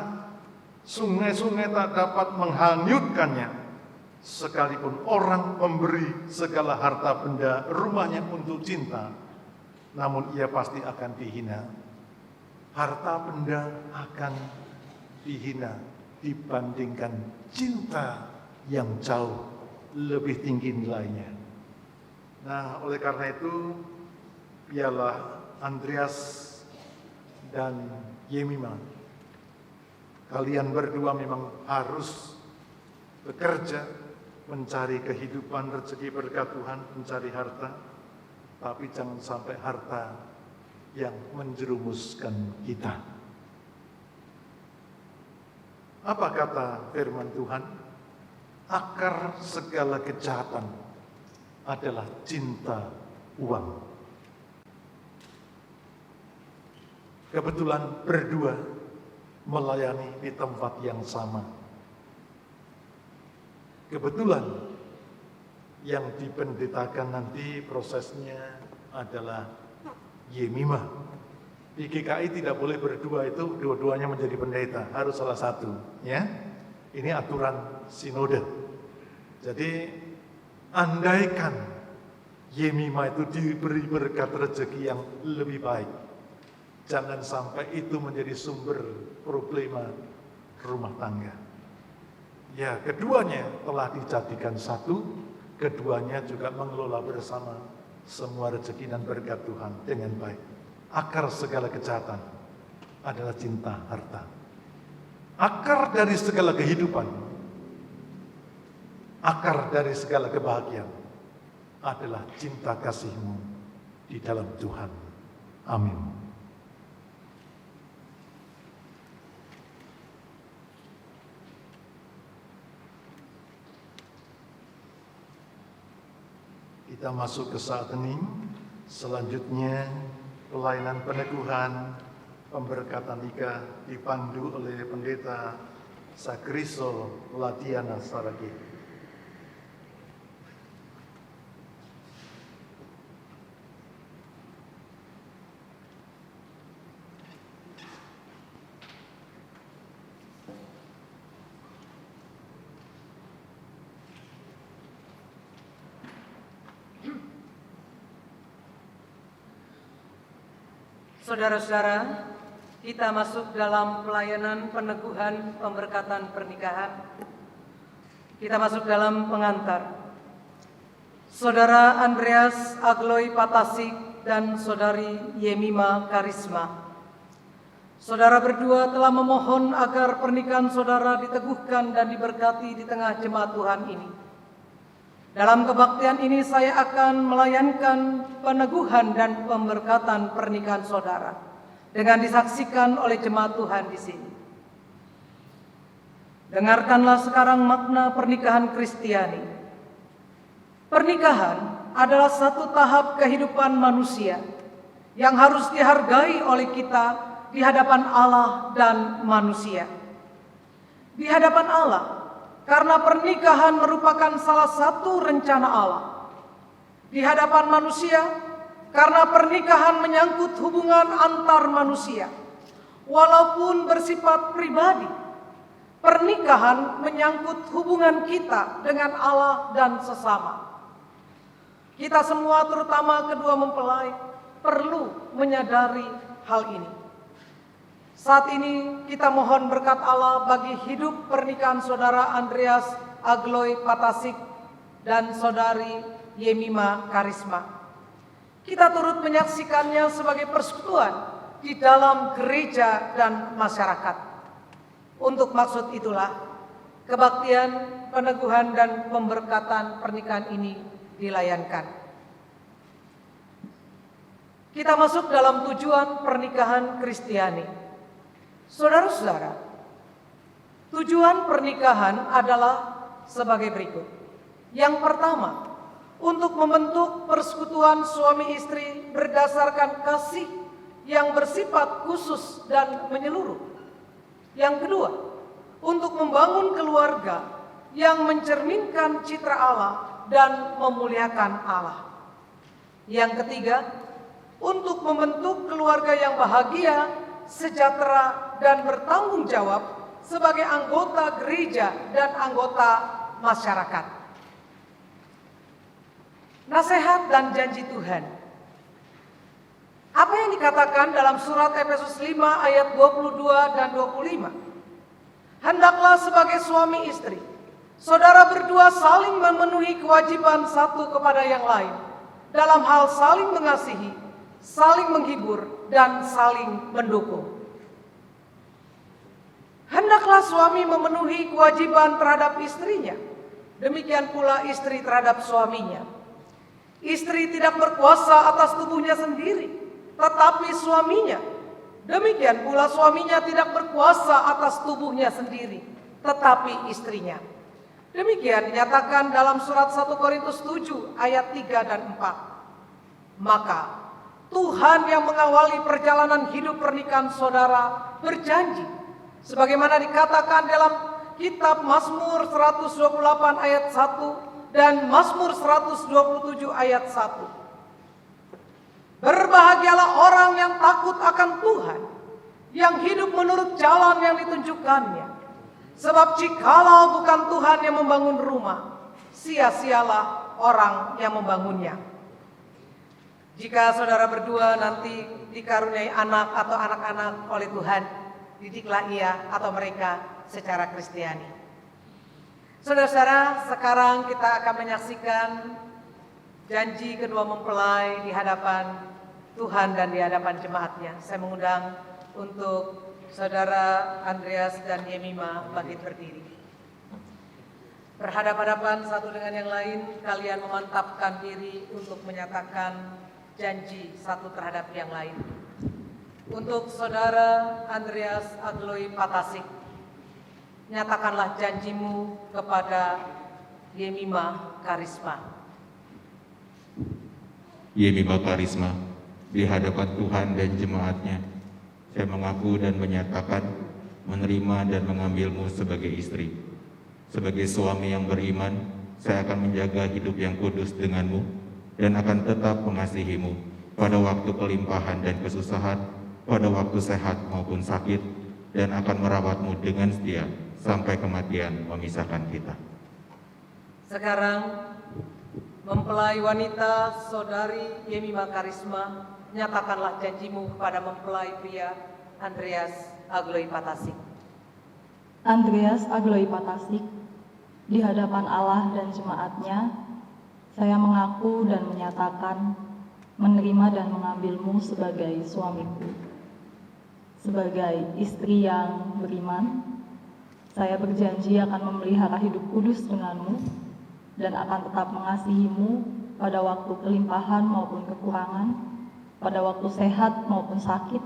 sungai-sungai tak dapat menghanyutkannya. Sekalipun orang memberi segala harta benda rumahnya untuk cinta, namun ia pasti akan dihina. Harta benda akan dihina dibandingkan cinta yang jauh lebih tinggi nilainya. Nah, oleh karena itu, biarlah Andreas dan Yemima, kalian berdua memang harus bekerja, mencari kehidupan, rezeki berkat Tuhan, mencari harta, tapi jangan sampai harta yang menjerumuskan kita. Apa kata firman Tuhan? Akar segala kejahatan adalah cinta uang. Kebetulan berdua melayani di tempat yang sama. Kebetulan yang dipendetakan nanti prosesnya adalah Yemima. Di GKI tidak boleh berdua, itu dua-duanya menjadi pendeta, harus salah satu, ya. Ini aturan sinode. Jadi andaikan Yemima itu diberi berkat rezeki yang lebih baik, jangan sampai itu menjadi sumber problema rumah tangga. Ya, keduanya telah dijadikan satu, keduanya juga mengelola bersama semua rezeki dan berkat Tuhan dengan baik. Akar segala kejahatan adalah cinta harta. Akar dari segala kehidupan, akar dari segala kebahagiaan adalah cinta kasih-Mu di dalam Tuhan. Amin. Kita masuk ke saat hening. Selanjutnya pelayanan peneguhan, pemberkatan nikah dipandu oleh pendeta Sakriso Latiana Saragi. Saudara-saudara, kita masuk dalam pelayanan peneguhan pemberkatan pernikahan. Kita masuk dalam pengantar. Saudara Andreas Agloy Patasik dan Saudari Yemima Karisma. Saudara berdua telah memohon agar pernikahan saudara diteguhkan dan diberkati di tengah jemaat Tuhan ini. Dalam kebaktian ini saya akan melayankan peneguhan dan pemberkatan pernikahan saudara dengan disaksikan oleh jemaat Tuhan di sini. Dengarkanlah sekarang makna pernikahan Kristiani. Pernikahan adalah satu tahap kehidupan manusia yang harus dihargai oleh kita di hadapan Allah dan manusia. Di hadapan Allah, karena pernikahan merupakan salah satu rencana Allah. Di hadapan manusia, karena pernikahan menyangkut hubungan antar manusia. Walaupun bersifat pribadi, pernikahan menyangkut hubungan kita dengan Allah dan sesama. Kita semua, terutama kedua mempelai, perlu menyadari hal ini. Saat ini kita mohon berkat Allah bagi hidup pernikahan Saudara Andreas Agloy Patasik dan Saudari Yemima Karisma. Kita turut menyaksikannya sebagai persekutuan di dalam gereja dan masyarakat. Untuk maksud itulah, kebaktian, peneguhan, dan pemberkatan pernikahan ini dilayankan. Kita masuk dalam tujuan pernikahan Kristiani. Saudara-saudara, tujuan pernikahan adalah sebagai berikut. Yang pertama, untuk membentuk persekutuan suami istri berdasarkan kasih yang bersifat khusus dan menyeluruh. Yang kedua, untuk membangun keluarga yang mencerminkan citra Allah dan memuliakan Allah. Yang ketiga, untuk membentuk keluarga yang bahagia, sejahtera, dan bertanggung jawab sebagai anggota gereja dan anggota masyarakat. Nasihat dan janji Tuhan. Apa yang dikatakan dalam surat Efesus 5 ayat 22 dan 25? Hendaklah sebagai suami istri, saudara berdua saling memenuhi kewajiban satu kepada yang lain dalam hal saling mengasihi, saling menghibur, dan saling mendukung. Hendaklah suami memenuhi kewajiban terhadap istrinya, demikian pula istri terhadap suaminya. Istri tidak berkuasa atas tubuhnya sendiri, tetapi suaminya. Demikian pula suaminya tidak berkuasa atas tubuhnya sendiri, tetapi istrinya. Demikian dinyatakan dalam surat 1 Korintus 7 ayat 3 dan 4. Maka Tuhan yang mengawali perjalanan hidup pernikahan saudara berjanji, sebagaimana dikatakan dalam kitab Mazmur 128 ayat 1 dan Mazmur 127 ayat 1. Berbahagialah orang yang takut akan Tuhan, yang hidup menurut jalan yang ditunjukkannya. Sebab jikalau bukan Tuhan yang membangun rumah, sia-sialah orang yang membangunnya. Jika saudara berdua nanti dikaruniai anak atau anak-anak oleh Tuhan, didiklah ia atau mereka secara Kristiani. Saudara-saudara, sekarang kita akan menyaksikan janji kedua mempelai di hadapan Tuhan dan di hadapan jemaatnya. Saya mengundang untuk Saudara Andreas dan Yemima bangkit berdiri. Berhadapan-hadapan satu dengan yang lain, kalian memantapkan diri untuk menyatakan janji satu terhadap yang lain. Untuk Saudara Andreas Agloy Patasik, nyatakanlah janjimu kepada Yemima Karisma. Yemima Karisma, di hadapan Tuhan dan jemaatnya, saya mengaku dan menyatakan menerima dan mengambilmu sebagai istri. Sebagai suami yang beriman, saya akan menjaga hidup yang kudus denganmu dan akan tetap mengasihimu pada waktu kelimpahan dan kesusahan, pada waktu sehat maupun sakit, dan akan merawatmu dengan setia sampai kematian memisahkan kita. Sekarang, mempelai wanita Saudari Yemima Karisma, nyatakanlah janjimu kepada mempelai pria Andreas Agloy Patasik. Andreas Agloy Patasik, di hadapan Allah dan jemaatnya, saya mengaku dan menyatakan menerima dan mengambilmu sebagai suamiku. Sebagai istri yang beriman, saya berjanji akan memelihara hidup kudus denganmu dan akan tetap mengasihimu pada waktu kelimpahan maupun kekurangan, pada waktu sehat maupun sakit,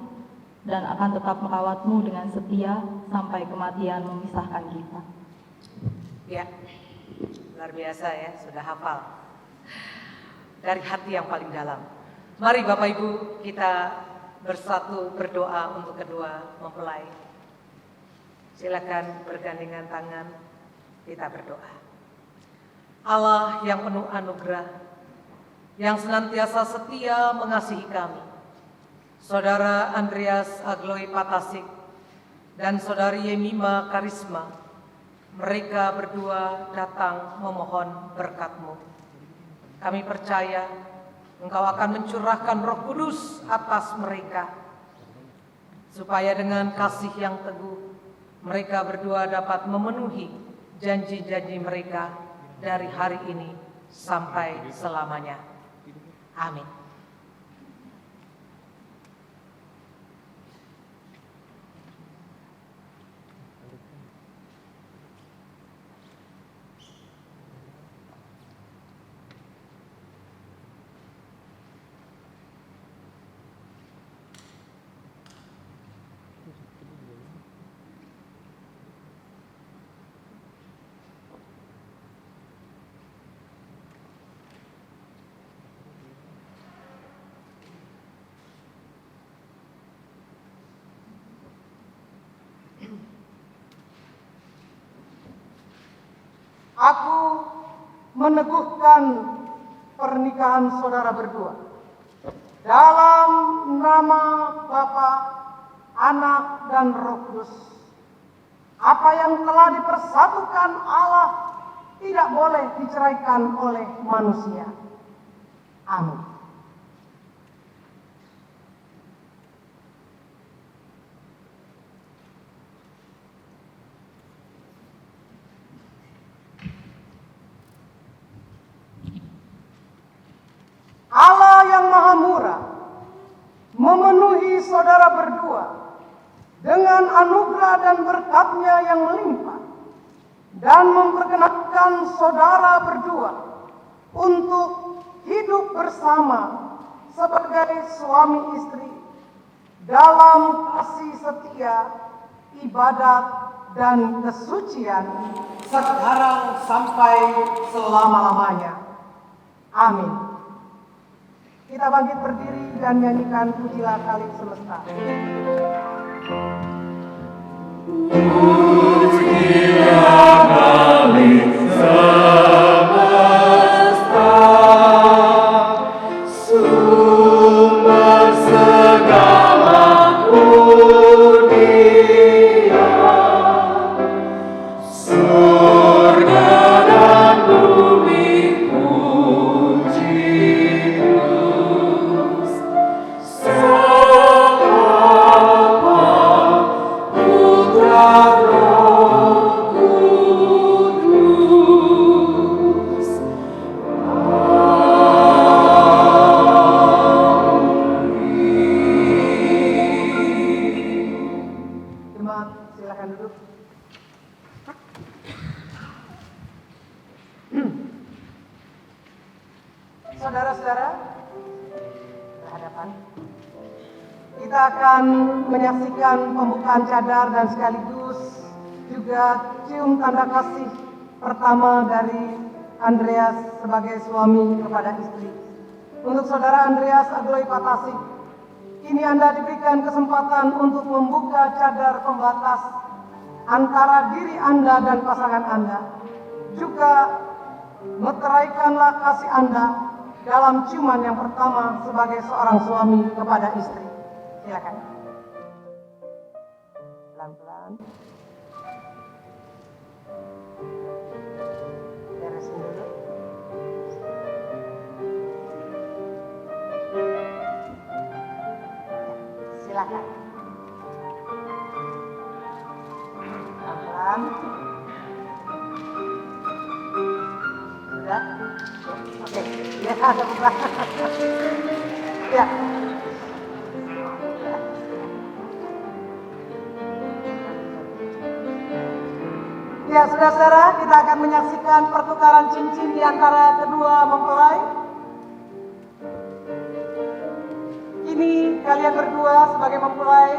dan akan tetap merawatmu dengan setia sampai kematian memisahkan kita. Ya, luar biasa ya, sudah hafal. Dari hati yang paling dalam. Mari Bapak Ibu kita bersatu berdoa untuk kedua mempelai. Silakan bergandengan tangan, kita berdoa. Allah yang penuh anugerah, yang senantiasa setia mengasihi kami, Saudara Andreas Agloy Patasik dan Saudari Yemima Karisma, mereka berdua datang memohon berkat-Mu. Kami percaya Engkau akan mencurahkan Roh Kudus atas mereka, supaya dengan kasih yang teguh, mereka berdua dapat memenuhi janji-janji mereka dari hari ini sampai selamanya. Amin. Aku meneguhkan pernikahan saudara berdua dalam nama Bapa, Anak, dan Roh Kudus. Apa yang telah dipersatukan Allah tidak boleh diceraikan oleh manusia. Amin. Allah yang Maha Murah memenuhi saudara berdua dengan anugerah dan berkat-Nya yang melimpah dan memperkenankan saudara berdua untuk hidup bersama sebagai suami istri dalam kasih setia, ibadat, dan kesucian sekarang sampai selama-lamanya. Amin. Kita bangkit berdiri dan nyanyikan Pujilah Kalik Semesta. Pujilah Kalik semesta, sumber segala dunia, surga dan bumi puji Kristus. Silakan duduk. Saudara-saudara, berhadapan. Kita akan menyaksikan pembukaan cadar dan sekaligus juga cium tanda kasih pertama dari Andreas sebagai suami kepada istri. Untuk saudara Andreas Agloe Patasik, kini Anda diberikan kesempatan untuk membuka cadar pembatas antara diri Anda dan pasangan Anda. Juga meteraikanlah kasih Anda dalam ciuman yang pertama sebagai seorang suami kepada istri. Silakan. Pelan-pelan. Beresin dulu. Silakan. Pelan-pelan. Sudah? Oke. Ya, ada pelan. Ya. Ya, saudara-saudara, kita akan menyaksikan pertukaran cincin di antara kedua mempelai. Kini kalian berdua sebagai mempelai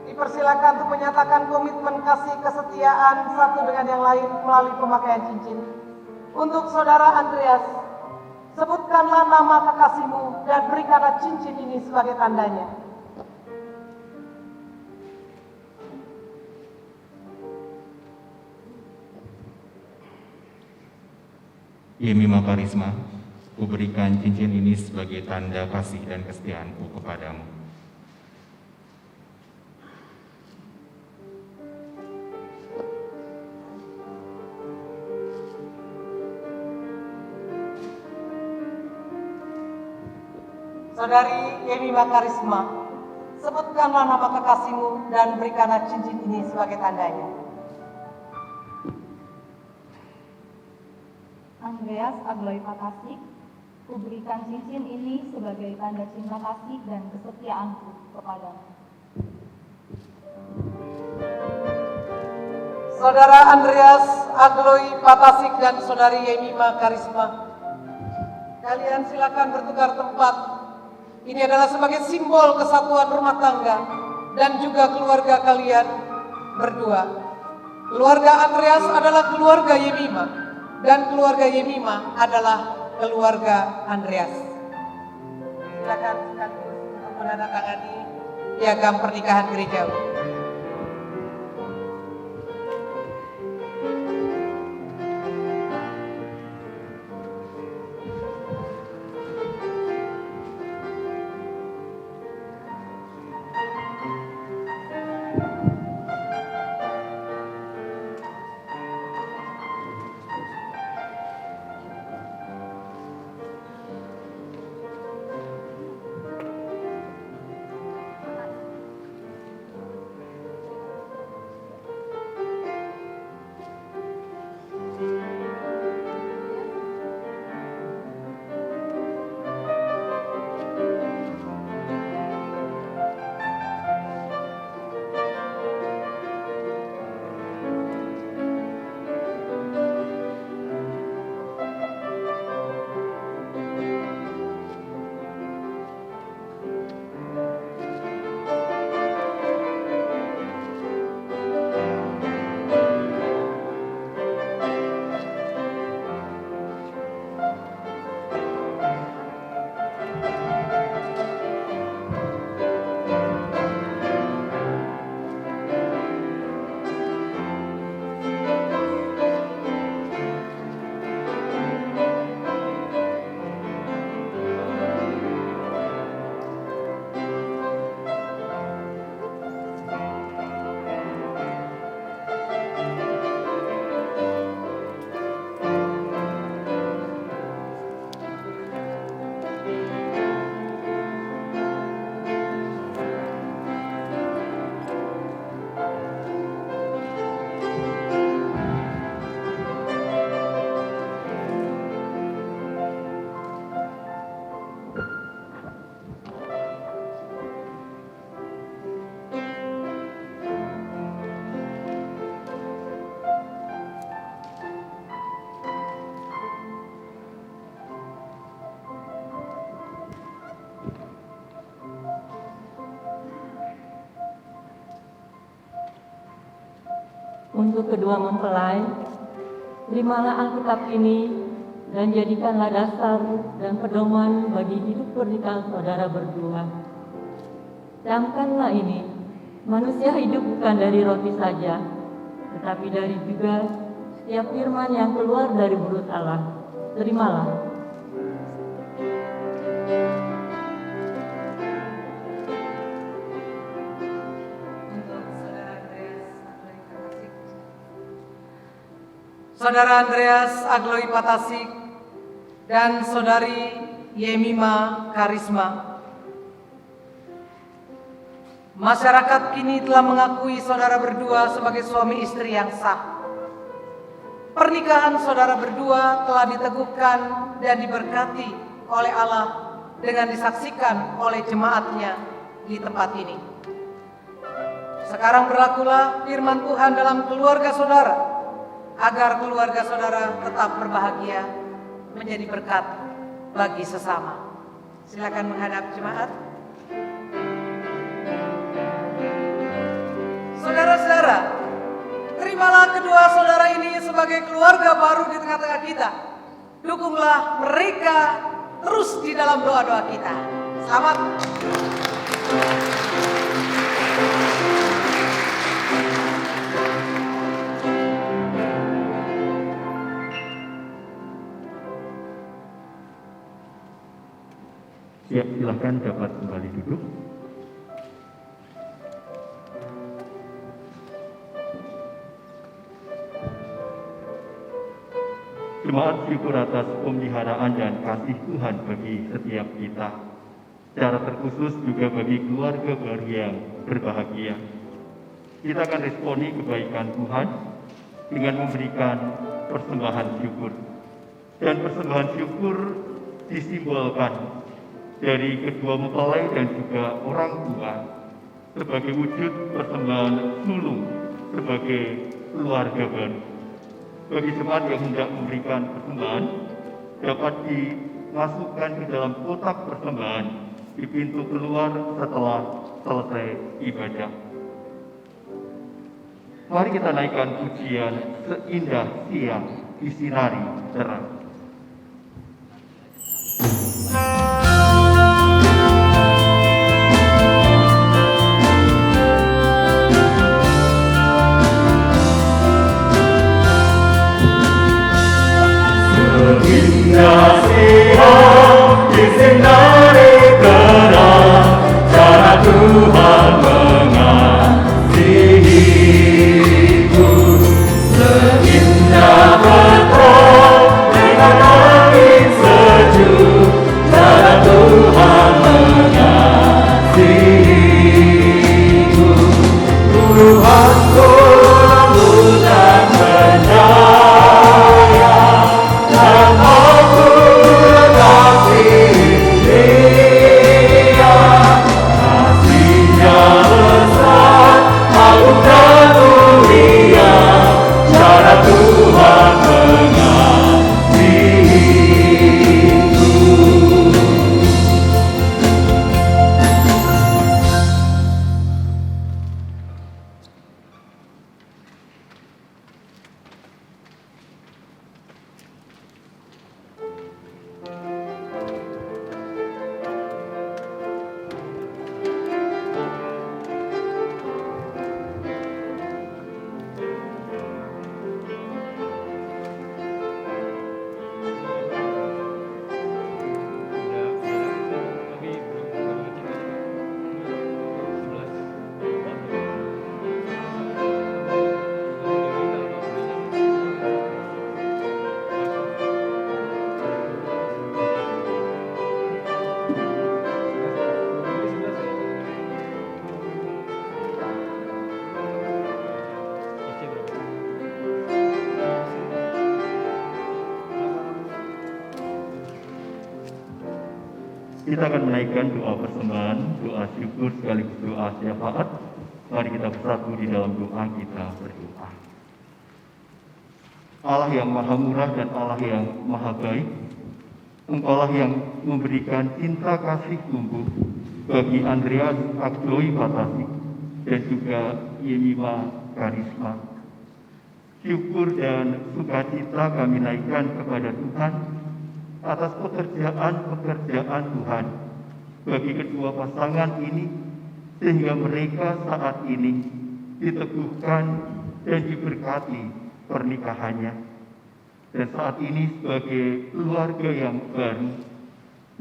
dipersilakan untuk menyatakan komitmen kasih kesetiaan satu dengan yang lain melalui pemakaian cincin. Untuk saudara Andreas, sebutkanlah nama kekasihmu dan berikanlah cincin ini sebagai tandanya. Yemima Karisma, kuberikan cincin ini sebagai tanda kasih dan kesetiaanku kepadamu. Saudari Yemima Karisma, sebutkanlah nama kekasihmu dan berikanlah cincin ini sebagai tandanya. Andreas Agloy Patasik, kuberikan cincin ini sebagai tanda cinta kasih dan kesetiaanku kepadamu. Saudara Andreas Agloy Patasik dan Saudari Yemima Karisma, kalian silakan bertukar tempat. Ini adalah sebagai simbol kesatuan rumah tangga dan juga keluarga kalian berdua. Keluarga Andreas adalah keluarga Yemima dan keluarga Yemima adalah keluarga Andreas. Silakan sekaligus untuk menandatangani piagam pernikahan gerejawi. Untuk kedua mempelai, terimalah Alkitab ini dan jadikanlah dasar dan pedoman bagi hidup pernikahan saudara berdua. Camkanlah ini, manusia hidup bukan dari roti saja, tetapi dari juga setiap firman yang keluar dari mulut Allah. Terimalah. Saudara Andreas Agloy Patasik dan Saudari Yemima Karisma. Masyarakat kini telah mengakui saudara berdua sebagai suami istri yang sah. Pernikahan saudara berdua telah diteguhkan dan diberkati oleh Allah dengan disaksikan oleh jemaatnya di tempat ini. Sekarang berlakulah firman Tuhan dalam keluarga saudara, agar keluarga saudara tetap berbahagia, menjadi berkat bagi sesama. Silakan menghadap jemaat. Saudara-saudara, terimalah kedua saudara ini sebagai keluarga baru di tengah-tengah kita. Dukunglah mereka terus di dalam doa-doa kita. Selamat. Ya, silakan dapat kembali duduk. Jemaat syukur atas pemeliharaan dan kasih Tuhan bagi setiap kita. Secara terkhusus juga bagi keluarga baru yang berbahagia. Kita akan responi kebaikan Tuhan dengan memberikan persembahan syukur. Dan persembahan syukur disimbolkan dari kedua mempelai dan juga orang tua sebagai wujud persembahan sulung sebagai keluarga baru. Bagi jemaat yang hendak memberikan persembahan dapat dimasukkan ke dalam kotak persembahan di pintu keluar setelah selesai ibadah. Mari kita naikkan pujian Seindah Siang Disinari Terang. Seindah siang disinari terang, cara Tuhan mengasihiku. Seindah petrol dengan angin sejuk, cara Tuhan mengasihiku. Tuhanku lembut dan penyayang, dan aku kasih Dia. Kasihnya besar, agung dan mulia, cara Tuhan mengasihiku. Kita akan menaikkan doa persembahan, doa syukur sekaligus doa syafaat. Mari kita bersatu di dalam doa kita berdoa. Allah yang maha murah dan Allah yang maha baik, Engkaulah yang memberikan cinta kasih tumbuh bagi Andreas Aglowi Patasik dan juga Yemima Karisma. Syukur dan sukacita kami naikkan kepada Tuhan atas pekerjaan Tuhan bagi kedua pasangan ini, sehingga mereka saat ini diteguhkan dan diberkati pernikahannya. Dan saat ini sebagai keluarga yang baru,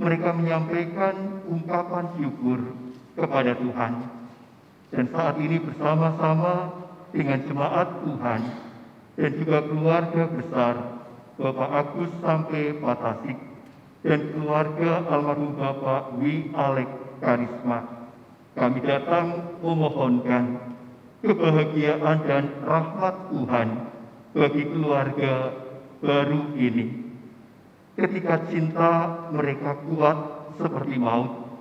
mereka menyampaikan ungkapan syukur kepada Tuhan. Dan saat ini bersama-sama dengan jemaat Tuhan dan juga keluarga besar Bapak Agus sampai Patasik dan keluarga almarhum Bapak Wi Alek Karisma, kami datang memohonkan kebahagiaan dan rahmat Tuhan bagi keluarga baru ini. Ketika cinta mereka kuat seperti maut,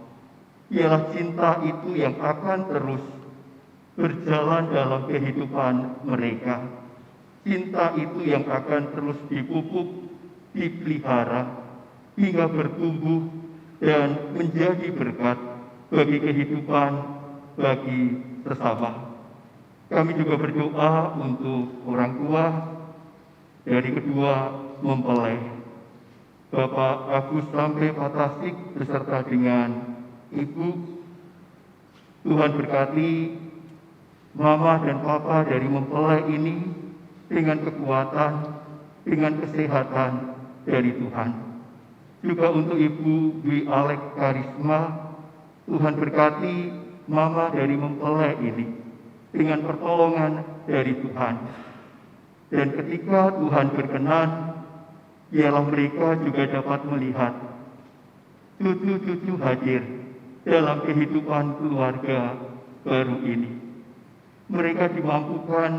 ialah cinta itu yang akan terus berjalan dalam kehidupan mereka. Cinta itu yang akan terus dipupuk, dipelihara, hingga bertumbuh dan menjadi berkat bagi kehidupan, bagi sesama. Kami juga berdoa untuk orang tua dari kedua mempelai, Bapak Agus sampai Patasik beserta dengan Ibu. Tuhan berkati Mama dan Papa dari mempelai ini dengan kekuatan, dengan kesehatan dari Tuhan. Juga untuk Ibu Dwi Alek Karisma, Tuhan berkati Mama dari mempelai ini dengan pertolongan dari Tuhan. Dan ketika Tuhan berkenan, ialah mereka juga dapat melihat cucu-cucu hadir dalam kehidupan keluarga baru ini. Mereka dimampukan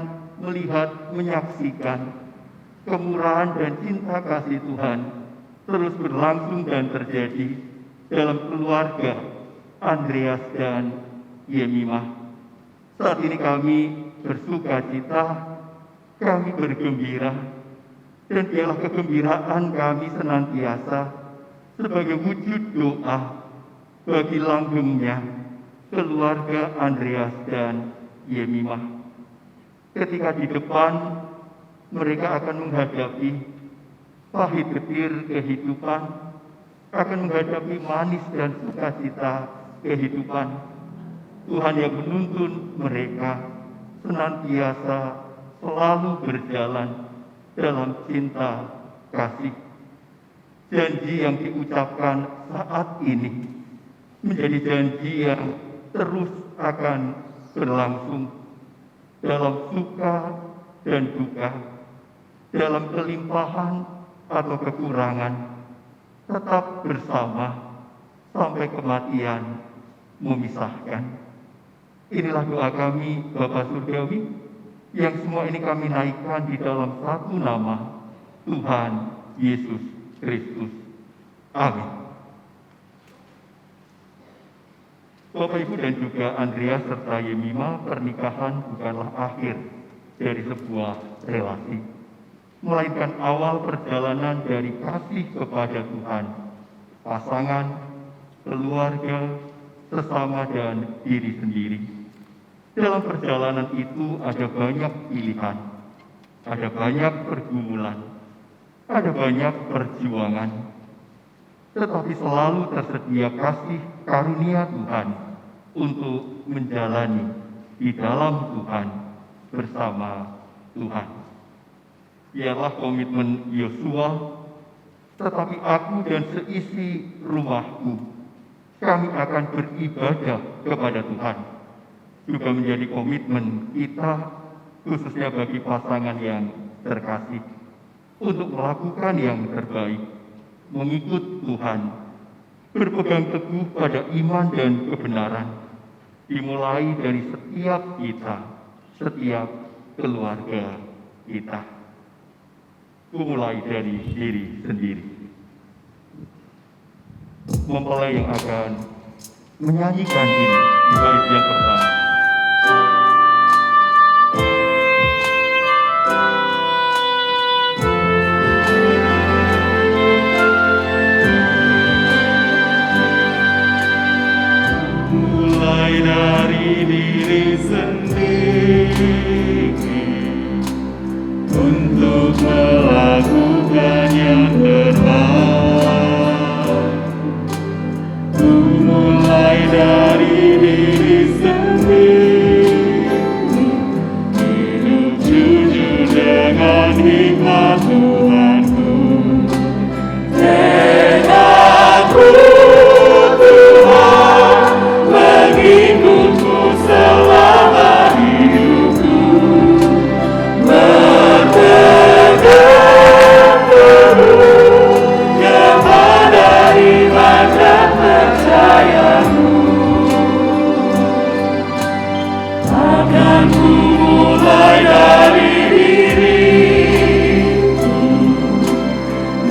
melihat, menyaksikan kemurahan dan cinta kasih Tuhan terus berlangsung dan terjadi dalam keluarga Andreas dan Yemimah. Saat ini kami bersuka cita, kami bergembira, dan biarlah kegembiraan kami senantiasa sebagai wujud doa bagi langgengnya keluarga Andreas dan Yemimah. Ketika di depan mereka akan menghadapi pahit getir kehidupan, akan menghadapi manis dan sukacita kehidupan. Tuhan yang menuntun mereka senantiasa selalu berjalan dalam cinta kasih. Janji yang diucapkan saat ini menjadi janji yang terus akan berlangsung dalam suka dan duka, dalam kelimpahan atau kekurangan, tetap bersama sampai kematian memisahkan. Inilah doa kami, Bapa Surgawi, yang semua ini kami naikkan di dalam satu nama, Tuhan Yesus Kristus. Amin. Bapak, Ibu, dan juga Andreas serta Yemimah, pernikahan bukanlah akhir dari sebuah relasi, melainkan awal perjalanan dari kasih kepada Tuhan, pasangan, keluarga, sesama, dan diri sendiri. Dalam perjalanan itu ada banyak pilihan, ada banyak pergumulan, ada banyak perjuangan, tetapi selalu tersedia kasih karunia Tuhan untuk menjalani di dalam Tuhan, bersama Tuhan. Biarlah komitmen Yosua, tetapi aku dan seisi rumahku, kami akan beribadah kepada Tuhan, juga menjadi komitmen kita, khususnya bagi pasangan yang terkasih, untuk melakukan yang terbaik, mengikut Tuhan, berpegang teguh pada iman dan kebenaran, dimulai dari setiap kita, setiap keluarga kita. Mulai dari diri sendiri. Mempelai yang akan menyanyikan ini di bait yang pertama. Mulai dari diri sendiri untuk melakukan yang terbaik. Mulai dari diri sendiri, hidup jujur dengan hikmat Tuhanku. Tekadku Tuhan, mengikutmu selama hidupku, berpegang teguh kepada iman dan percayamu. Akan ku mulai dari diriku,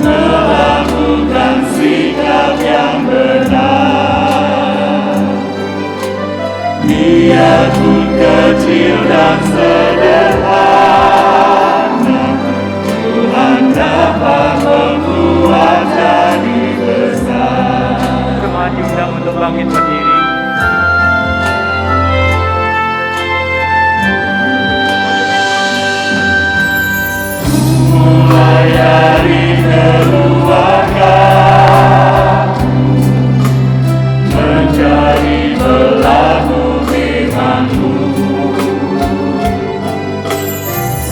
melakukan sikap yang benar. Biarpun kecil dan sederhana, Tuhan dapat membuat jadi besar. Jemaat diundang untuk bangkit berdiri. Mulai dari keluarga, menjadi pelaku firman-Mu,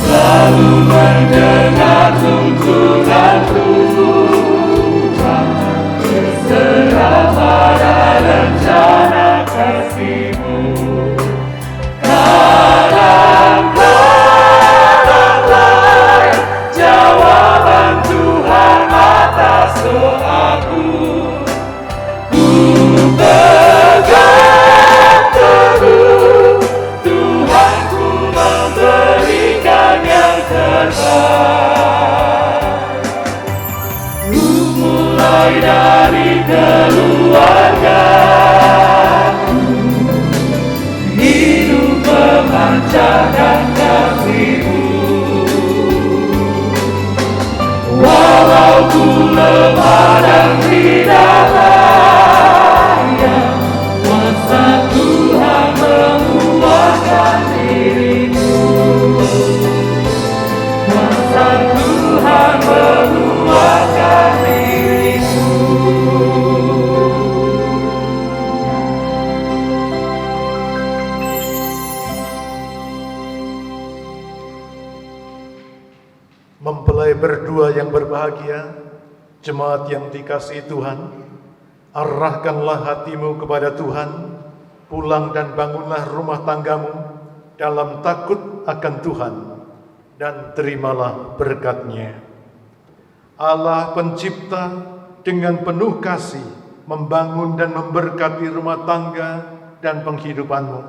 selalu mendengar tuntunan Tuhan, berserah pada rencana kasih-Mu. Kadang-kadang lain jawaban Tuhan atas doaku, ku mulai dari keluarga, hidup memancarkan kasih-Mu. Walau ku lemah dan tidak layak, kuasa Tuhan menguatkan diriku. Kuasa Tuhan menguatkan diriku. Mempelai berdua yang berbahagia, jemaat yang dikasihi Tuhan, arahkanlah hatimu kepada Tuhan, pulang dan bangunlah rumah tanggamu dalam takut akan Tuhan, dan terimalah berkat-Nya. Allah pencipta dengan penuh kasih membangun dan memberkati rumah tangga dan penghidupanmu.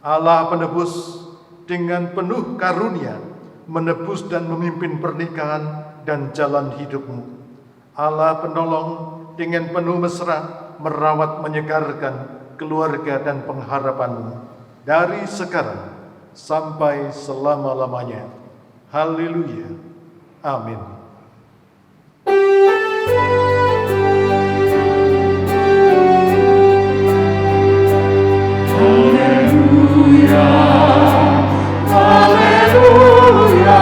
Allah penebus dengan penuh karunia menebus dan memimpin pernikahan dan jalan hidupmu. Allah penolong dengan penuh mesra merawat menyegarkan keluarga dan pengharapanmu dari sekarang sampai selama-lamanya. Haleluya. Amin. Haleluya. Haleluya,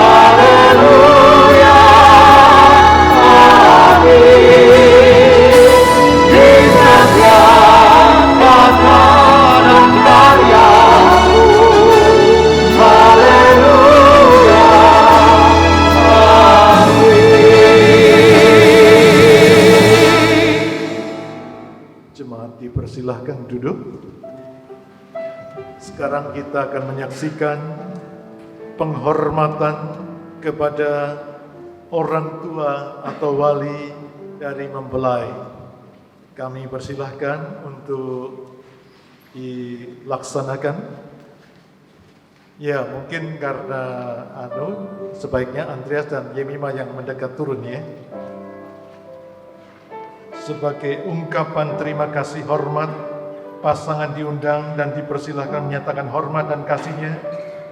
haleluya, amin. Di setiap langkah karyamu, haleluya, amin. Haleluya, haleluya, haleluya. Jemaat dipersilahkan duduk. Sekarang kita akan menyaksikan penghormatan kepada orang tua atau wali dari mempelai. Kami persilahkan untuk dilaksanakan. Ya, mungkin karena sebaiknya Andreas dan Yemima yang mendekat turun ya. Sebagai ungkapan terima kasih hormat, pasangan diundang dan dipersilahkan menyatakan hormat dan kasihnya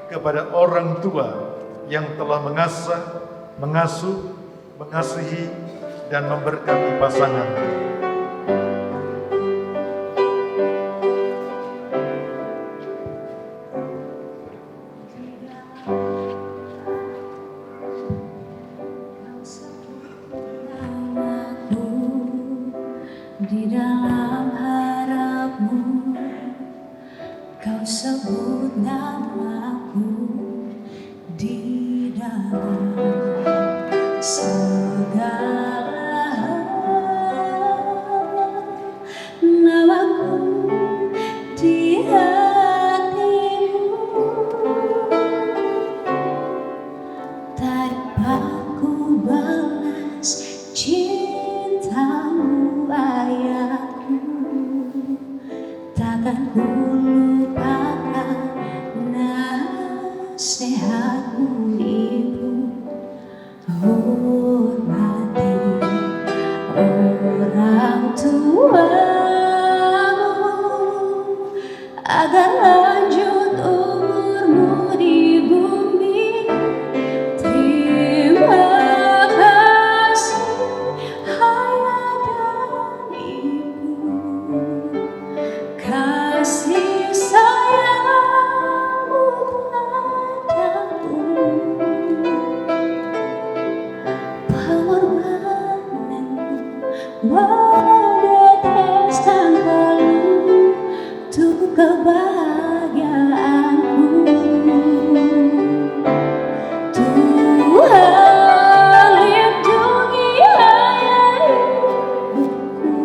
kepada orang tua yang telah mengasah, mengasuh, mengasihi, dan memberkati pasangan. Di dalam harapmu, kau sebut namaku di dalam segala hal. Namaku di hatimu, tak dapat ku balas cintamu ayahku. Takkan ku lupakan nasihatmu ibu. Hormati orang tuamu agar lanjut umurmu di bumi. Terima kasih ayah dan ibu, kasih sayangmu padaku, pengorbananmu meneteskan peluh untuk kebahagiaanku. Tuhan lindungi ayah ibuku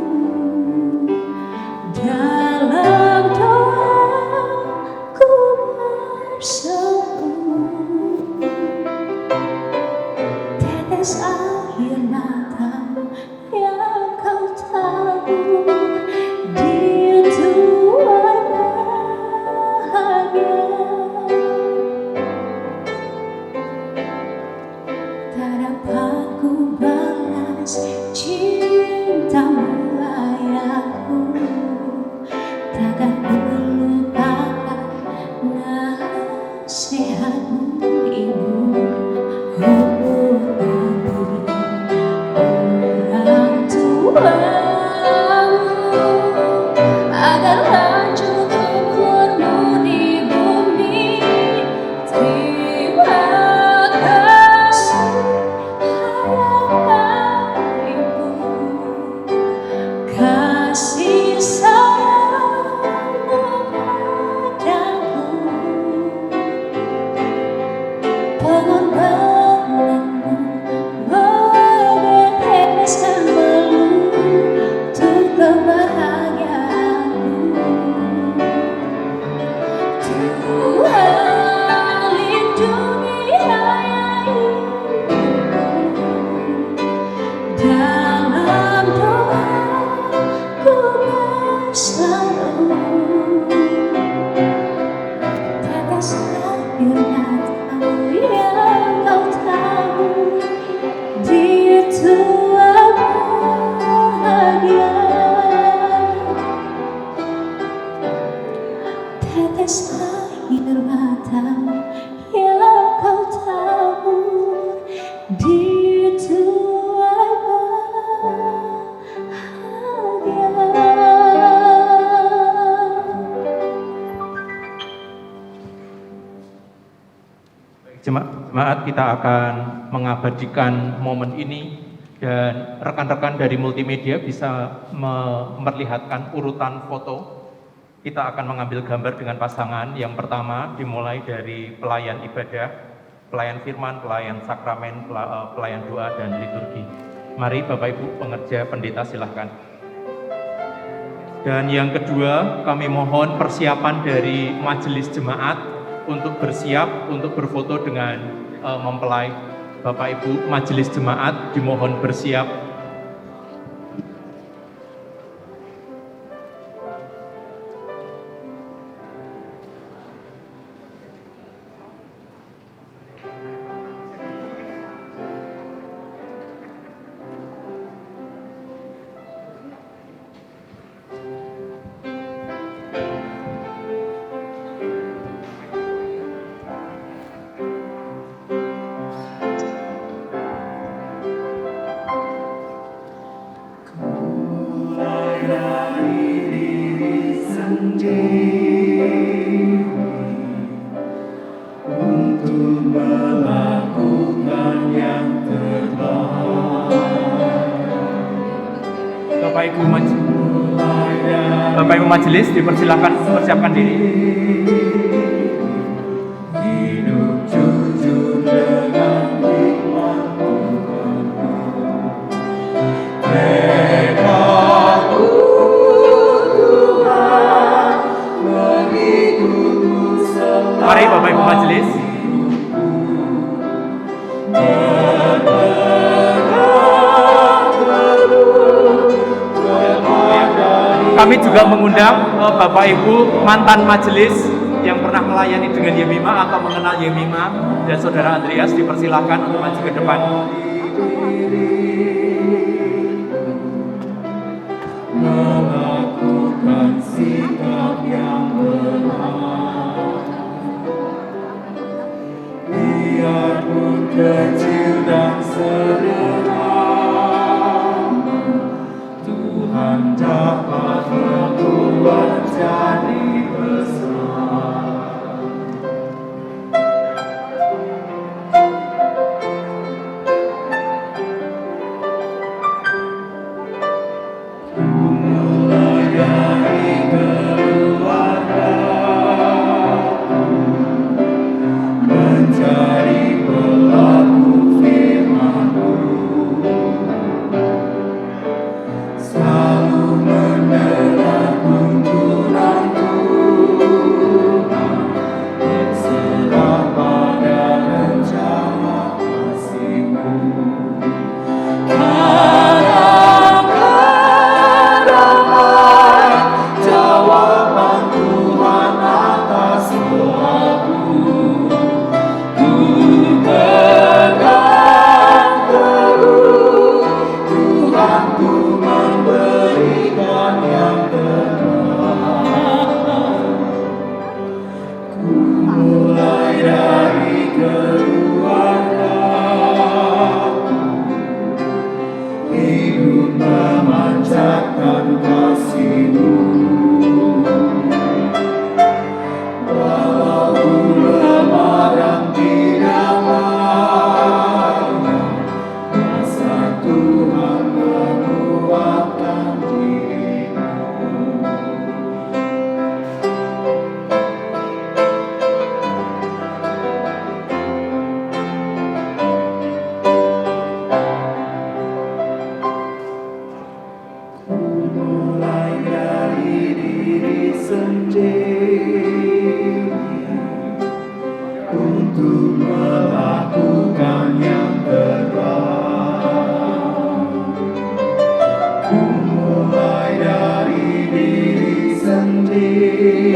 pengorbananmu bereskan belum untuk kebahagiaanku. Tuhan lindungi ayahku dalam doaku bersama. Tetes air matamu yang kau tahu, dia tua bahagia. Tetes air matamu yang kau tahu, dia tua Jemaat, kita akan mengabadikan momen ini dan rekan-rekan dari multimedia bisa memperlihatkan urutan foto. Kita akan mengambil gambar dengan pasangan. Yang pertama dimulai dari pelayan ibadah, pelayan firman, pelayan sakramen, pelayan doa dan liturgi. Mari Bapak Ibu pengerja pendeta silahkan. Dan yang kedua, kami mohon persiapan dari majelis jemaat untuk bersiap untuk berfoto dengan mempelai. Bapak Ibu majelis jemaat dimohon bersiap. Bapak Ibu majelis dipersilakan mempersiapkan diri. Hidup jujur dengan hikmat tekadku Tuhan mengikutmu selama. Mari Bapak Ibu majelis. Kami juga mengundang Bapak Ibu mantan majelis yang pernah melayani dengan Yemima atau mengenal Yemima dan Saudara Andreas dipersilahkan untuk maju ke depan. Melakukan sikap yang benar, biarpun kecil dan sederhana, Tuhan dapat membuat jadi besar. Mulai dari keluarga mencari pelaku firman. melakukan yang terbaik. Ku mulai dari diri sendiri,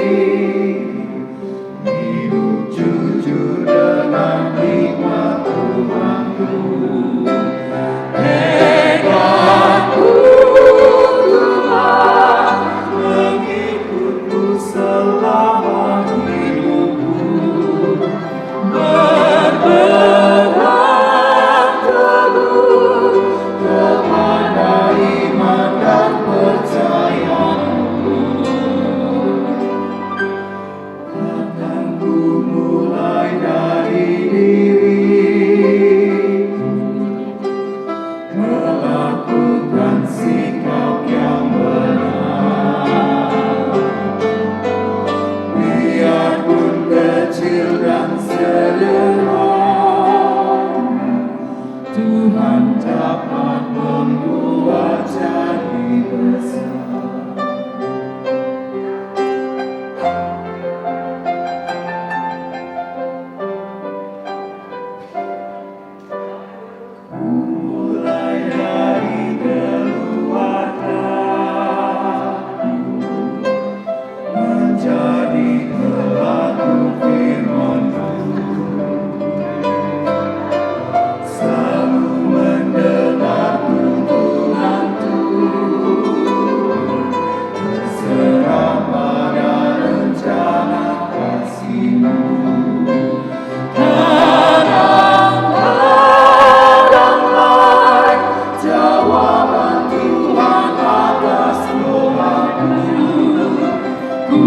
hidup jujur dengan hikmat Tuhanku. Tekadku Tuhan, mengikutmu selama hidupku, berperang teguh kepada iman dan percayamu. Akan ku mulai dari diri, melakukan sikap yang benar, biarpun kecil dan sederhana, Tuhan dapat membuat jadi besar. Mulai dari keluarga menjadi pelaku firman-Mu, selalu mendengar tuntunan Tuhan, berserah pada rencana kasih-Mu. Kadang-kadang jawaban Tuhan atas doaku, ku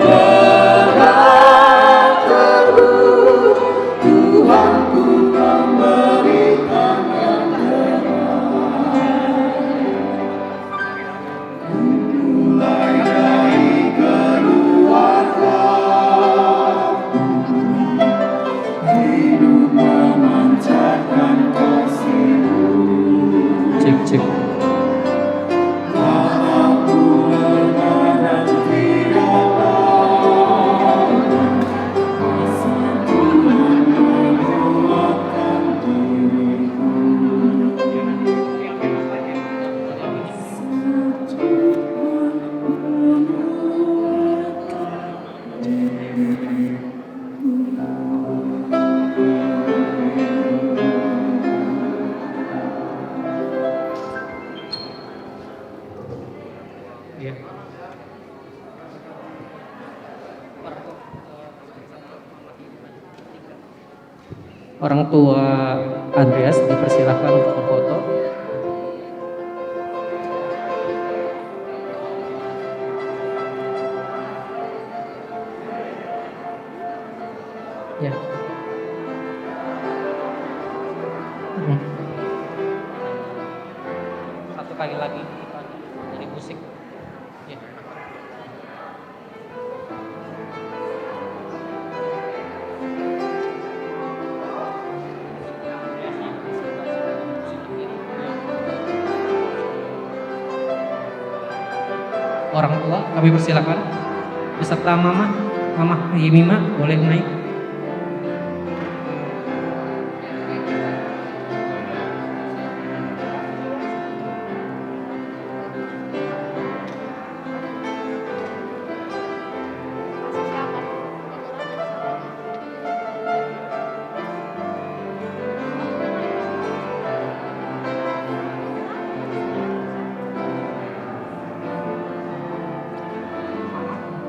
bergerak teguh, Tuhan ku memberikan yang terbaik. Ku mulai dari keluarga, hidup memancarkan kasih-Mu. Cek. Aku lemah dan tidak tahu, Tuhan menguatkan diriku. Ya. Orang tua Andreas dipersilakan untuk berfoto. Ya. Satu kali lagi dari musik. Ya. Orang tua kami persilakan beserta Mama Yemima boleh naik.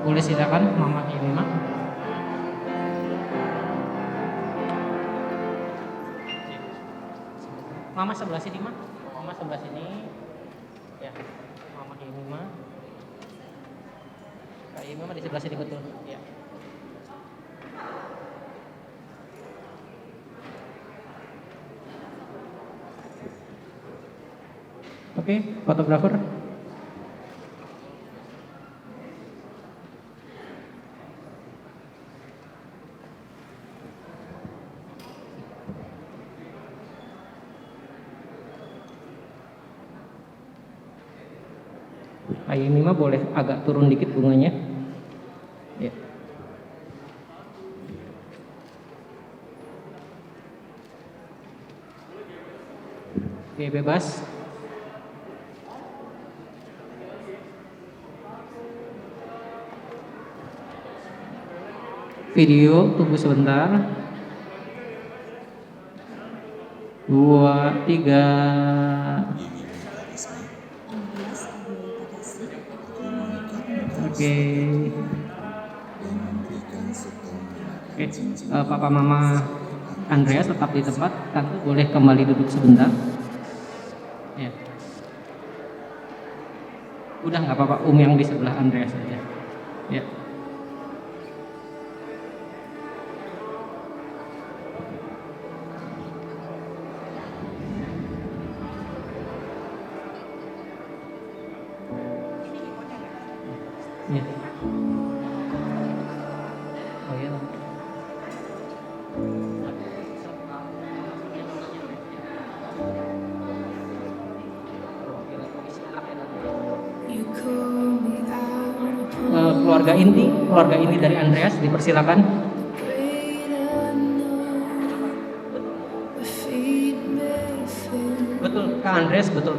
Boleh silakan Mama Yemima. Mama sebelah sini, Mama sebelah sini. Ya, Mama Yemima. Kak Yemima di sebelah sini betul. Ya. Oke, fotografer. Ayo Mima boleh agak turun dikit bunganya. Ya. Oke, bebas. Video, tunggu sebentar. 2, 3. Oke. Oke, Papa Mama Andreas tetap di tempat. Tante boleh kembali duduk sebentar. Ya. Udah nggak apa-apa, yang di sebelah Andreas aja. Ya. Ya. Oh ya. Keluarga inti dari Andreas dipersilakan. Betul, Kak Andreas, betul.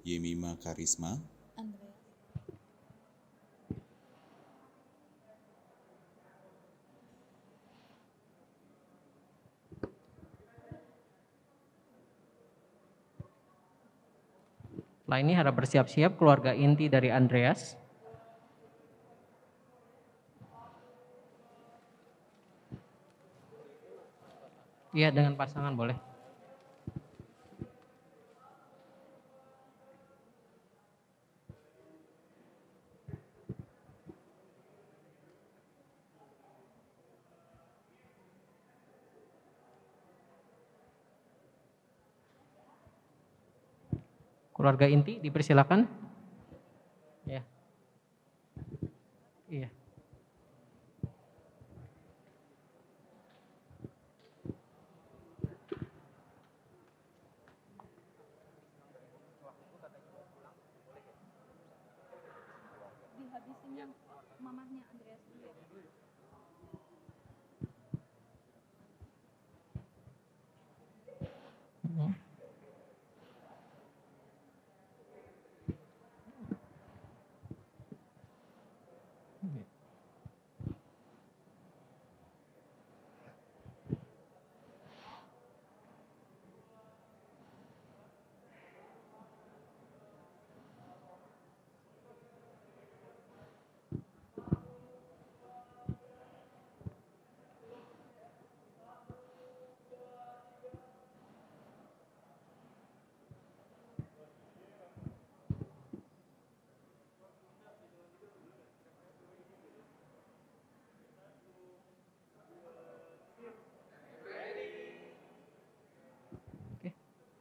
Yemima Karisma, Setelah ini harap bersiap-siap keluarga inti dari Andreas. Iya, dengan pasangan boleh. Keluarga inti dipersilakan. Ya. Iya. Dihabisin yang mamahnya Andreas dulu.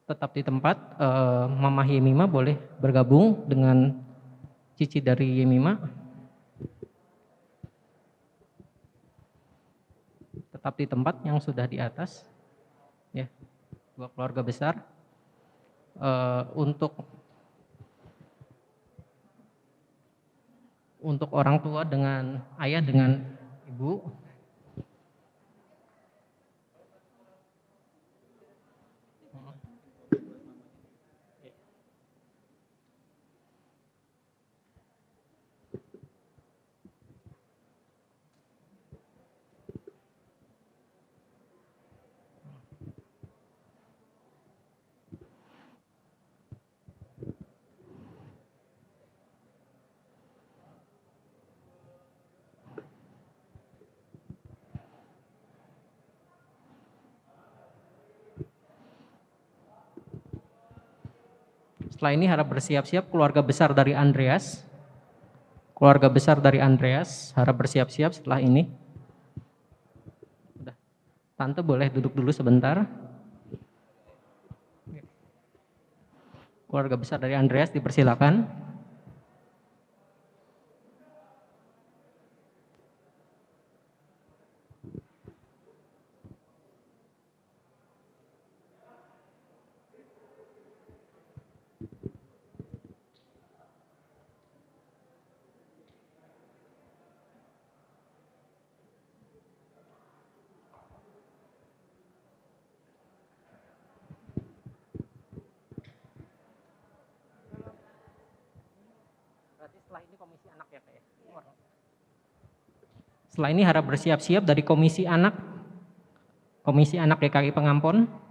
Tetap di tempat. Mama Yemima boleh bergabung dengan cici dari Yemima. Tetap di tempat yang sudah di atas. Ya, dua keluarga besar. Untuk orang tua dengan ayah dengan ibu. Setelah ini harap bersiap-siap keluarga besar dari Andreas. Keluarga besar dari Andreas harap bersiap-siap setelah ini. Udah. Tante boleh duduk dulu sebentar. Keluarga besar dari Andreas dipersilakan. Setelah ini komisi anak ya Kak ya? Setelah ini harap bersiap-siap dari komisi anak GKI Pengampon.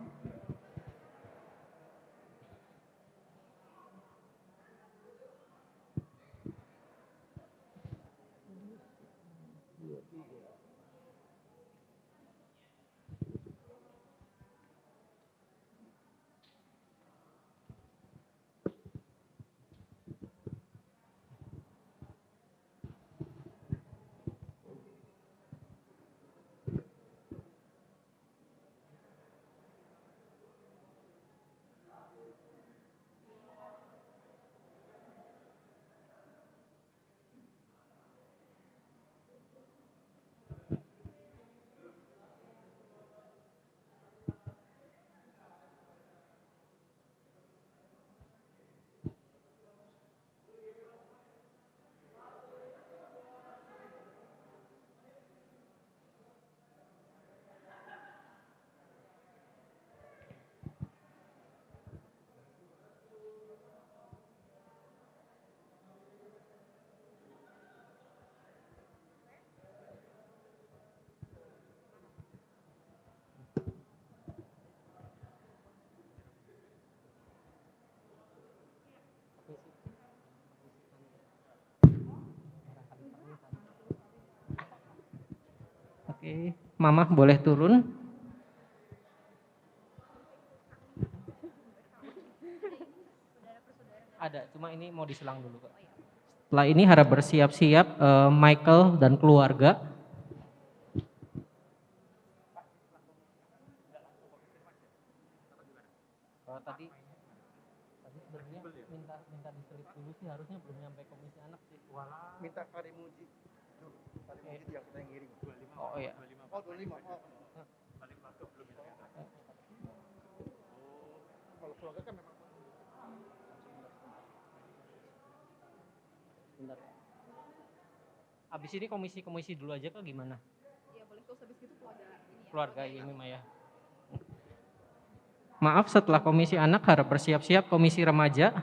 Oke, Mama boleh turun. Ada, cuma ini mau diselang dulu Kak. Setelah ini harap bersiap-siap Michael dan keluarga. Tadi sebenarnya minta diselip dulu sih, harusnya belum nyampe komisi anak sih. Minta Karimuji. Karimuji yang kita ngirim. Oh iya. Oh 25. Oh. Kalau keluarga kan memang. Bentar. Abis ini komisi dulu aja Kak gimana? Iya boleh, terus habis itu Keluarga ini Maya. Maaf, setelah komisi anak harap bersiap-siap komisi remaja.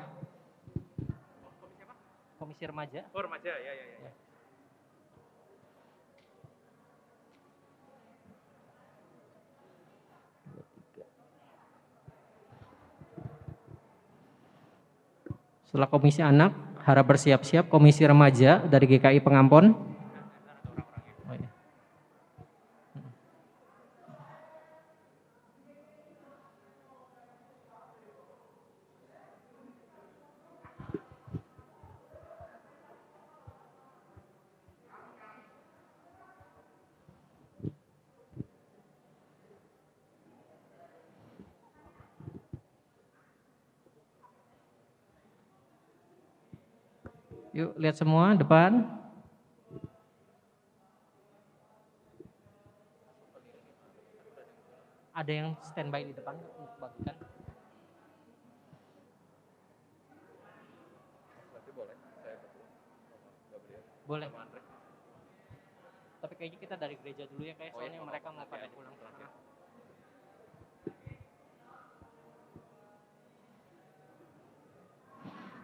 Komisi remaja. Oh remaja, ya. Setelah komisi anak harap bersiap-siap komisi remaja dari GKI Pengampon. Oh, iya. Yuk lihat semua depan. Ada yang standby di depan untuk bagikan. Boleh. Tapi kayaknya kita dari gereja dulu ya kayak soalnya mereka mau pada pulang.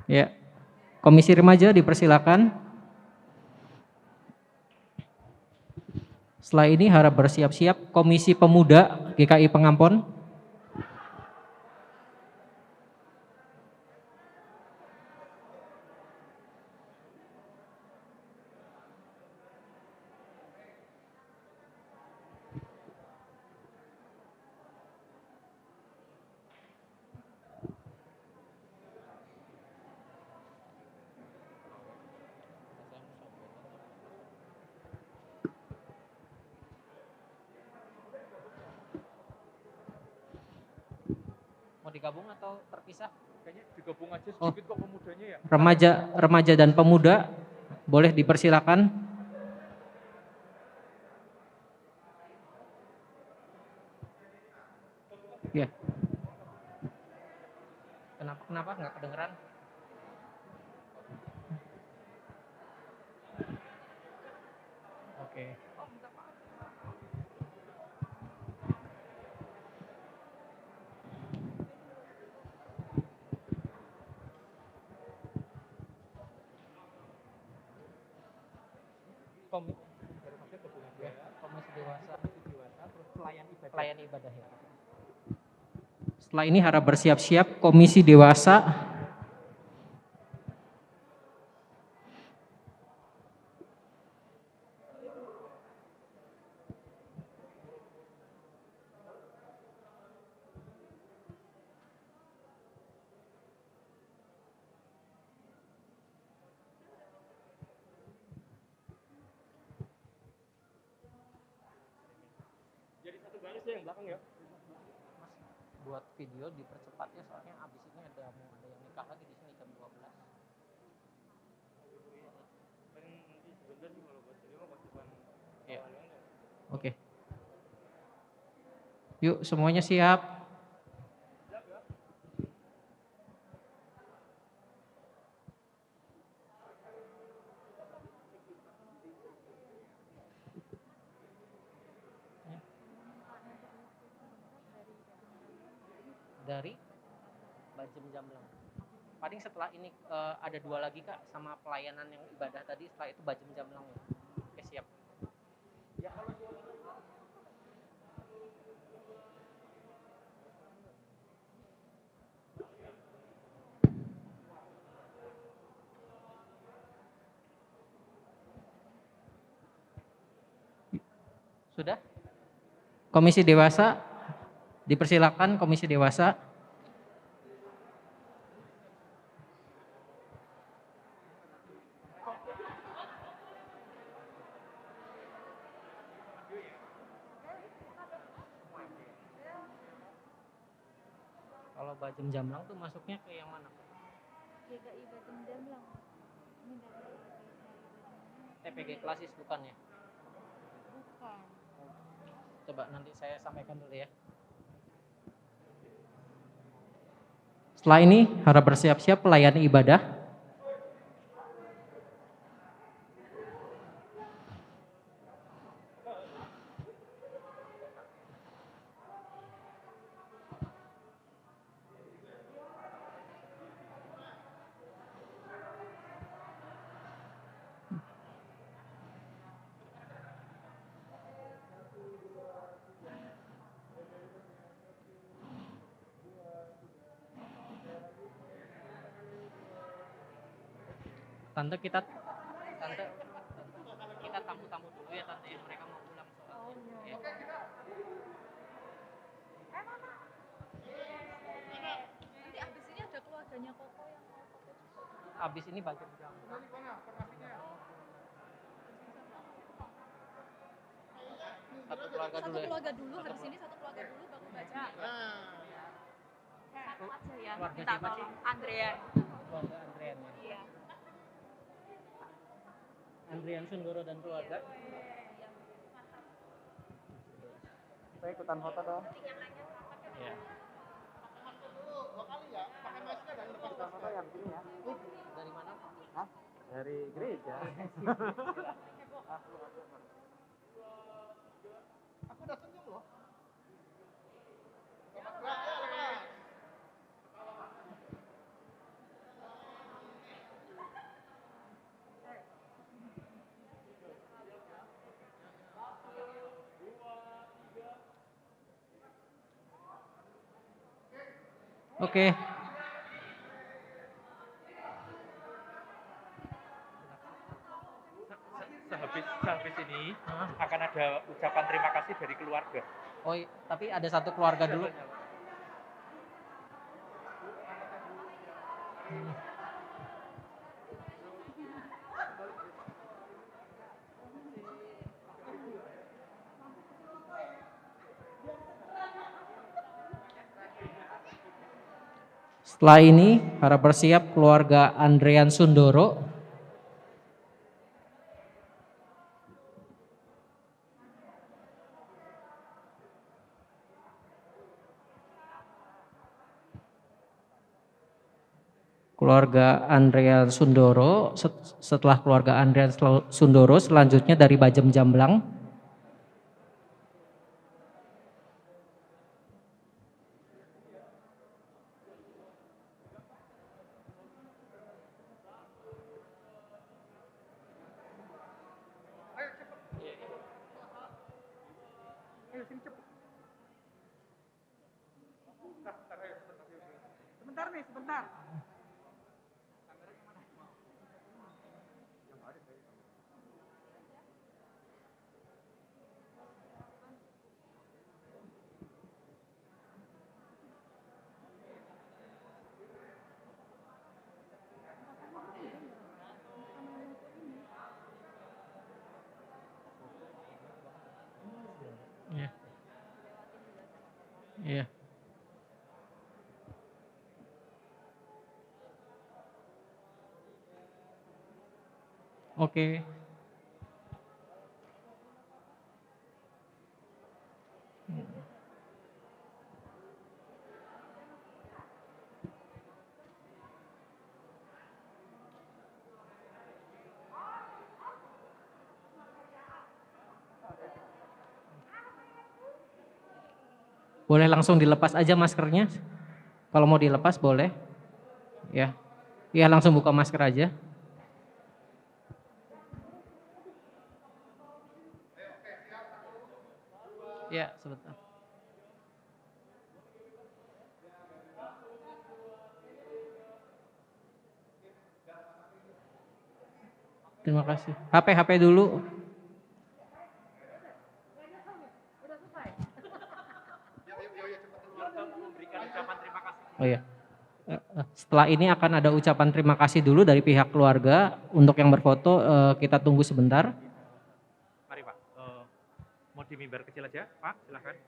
Ya. Komisi remaja dipersilakan. Setelah ini harap bersiap-siap Komisi Pemuda GKI Pengampon. digabung atau terpisah? Kayaknya digabung aja Oh. sedikit kok pemudanya ya. Remaja dan pemuda boleh dipersilakan. Ya. Kenapa nggak kedengeran? Oke. Komisi dewasa, terus pelayan ibadah ya. Setelah ini harap bersiap-siap komisi dewasa. Jadi satu baris ya yang belakang ya. Mas, buat video dipercepat ya, soalnya abis ini ada yang nikah lagi di sini jam 12. Nanti sebentar sih kalau buat video mah pas depan. Iya. Oke. Yuk semuanya siap. Dari Bajem Jamlang. Paling setelah ini ada 2 lagi Kak, sama pelayanan yang ibadah tadi, setelah itu Bajem Jamlang ya. Oke siap. Ya kalau sudah? Komisi dewasa, dipersilakan komisi dewasa. Kalau Bajem Jamlang tuh masuknya ke yang mana? GKI Bajem Jamlang. TPG Klasis bukan ya? Bukan. Coba nanti saya sampaikan dulu ya. Setelah ini harap bersiap-siap melayani ibadah. Tante kita tamu-tamu dulu ya tante ya, mereka mau pulang soalnya. Ya. Nanti abis ini ada keluarganya Koko yang mau foto. Abis ini Bajem Jamlang. Satu keluarga dulu ya. Satu keluarga dulu, habis ini satu keluarga dulu baru baca. Satu aja ya. Keluarga Minta siapa sih? tolong Andrean. Keluarga Andrean ya. Iya. Andrean Sunggoro dan keluarga. Saya ikutan foto dong. Iya. Kita foto yang sini ya. Dari mana? Hah? Dari gereja. Aku udah senyum loh. Oke. Sehabis ini akan ada ucapan terima kasih dari keluarga. Oh, tapi ada satu keluarga dulu. Setelah ini harap bersiap keluarga Andrean Sundoro. Keluarga Andrean Sundoro, setelah keluarga Andrean Sundoro selanjutnya dari Bajem Jamblang. Sebentar nih, sebentar. Iya. Iya. Oke. Boleh langsung dilepas aja maskernya. Kalau mau dilepas boleh. Ya. Ya langsung buka masker aja. Ya, sebentar. Terima kasih. HP dulu. Oh ya. Setelah ini akan ada ucapan terima kasih dulu dari pihak keluarga. Untuk yang berfoto kita tunggu sebentar. Mari Pak, mau di mimbar kecil aja Pak, silahkan.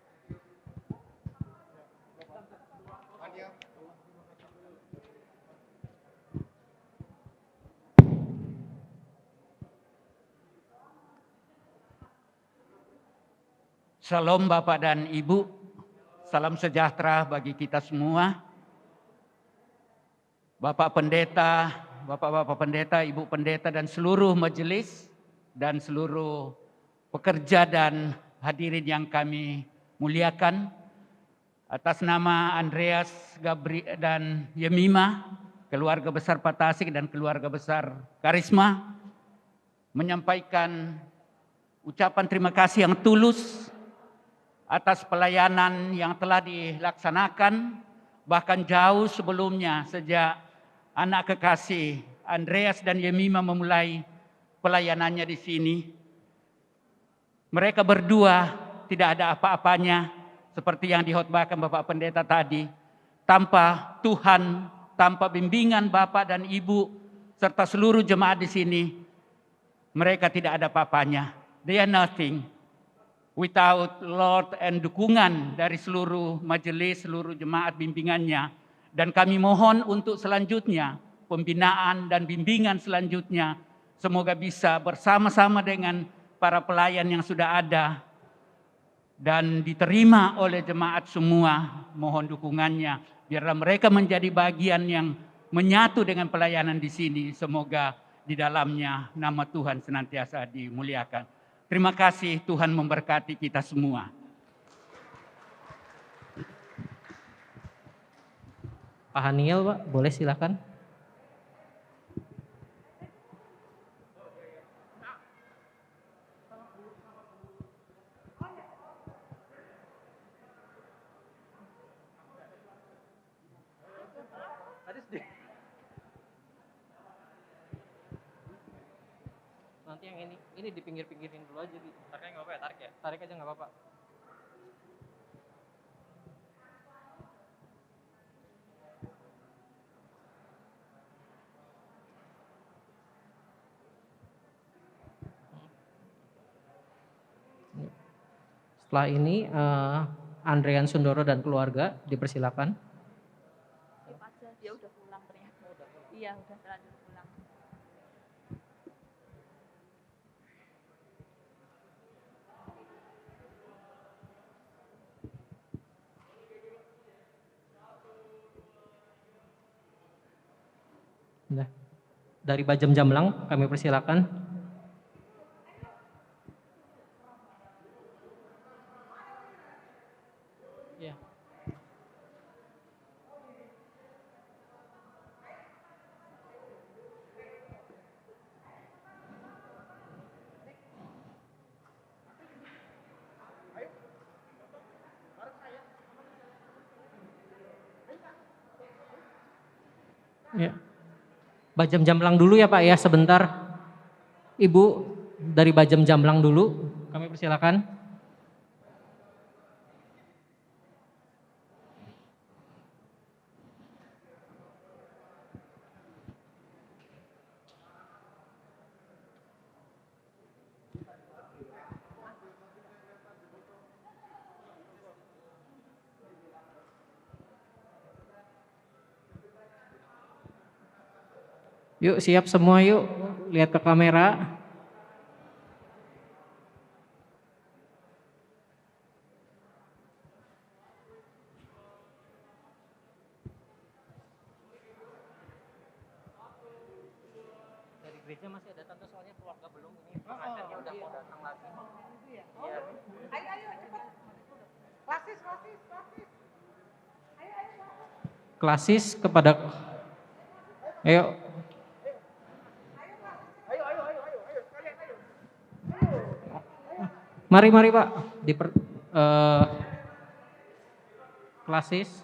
Shalom Bapak dan Ibu, salam sejahtera bagi kita semua. Bapak Pendeta, Bapak-Bapak Pendeta, Ibu Pendeta dan seluruh majelis dan seluruh pekerja dan hadirin yang kami muliakan. Atas nama Andreas, Gabri dan Yemima, keluarga besar Patasik dan keluarga besar Karisma, menyampaikan ucapan terima kasih yang tulus atas pelayanan yang telah dilaksanakan, bahkan jauh sebelumnya sejak anak kekasih Andreas dan Yemima memulai pelayanannya di sini. Mereka berdua tidak ada apa-apanya seperti yang dihotbahkan Bapak Pendeta tadi. Tanpa Tuhan, tanpa bimbingan Bapak dan Ibu serta seluruh jemaat di sini, mereka tidak ada apa-apanya. They are nothing. Without Lord and dukungan dari seluruh majelis, seluruh jemaat bimbingannya. Dan kami mohon untuk selanjutnya, pembinaan dan bimbingan selanjutnya, semoga bisa bersama-sama dengan para pelayan yang sudah ada dan diterima oleh jemaat semua. Mohon dukungannya, biarlah mereka menjadi bagian yang menyatu dengan pelayanan di sini. Semoga di dalamnya nama Tuhan senantiasa dimuliakan. Terima kasih, Tuhan memberkati kita semua. Pak Haniel, Pak, boleh silakan. Nanti yang ini dipinggir-pinggirin dulu aja. Tariknya nggak apa-apa ya? Tarik ya? Tarik aja nggak apa-apa. Setelah ini Andrean Sundoro dan keluarga dipersilakan. Iya, udah terlanjur pulang. Udah. Dari Bajem Jamlang kami persilakan. Ya. Ya. Bajem Jamlang dulu ya Pak ya sebentar. Ibu dari Bajem Jamlang dulu, kami persilakan. Yuk siap semua yuk, lihat ke kamera. Dari gereja masih ada tante soalnya keluarga belum, ini pengajarnya udah mau datang lagi. Iya. Ayo cepat. Klasis. Klasis kepada, ayo. Mari Pak, klasis.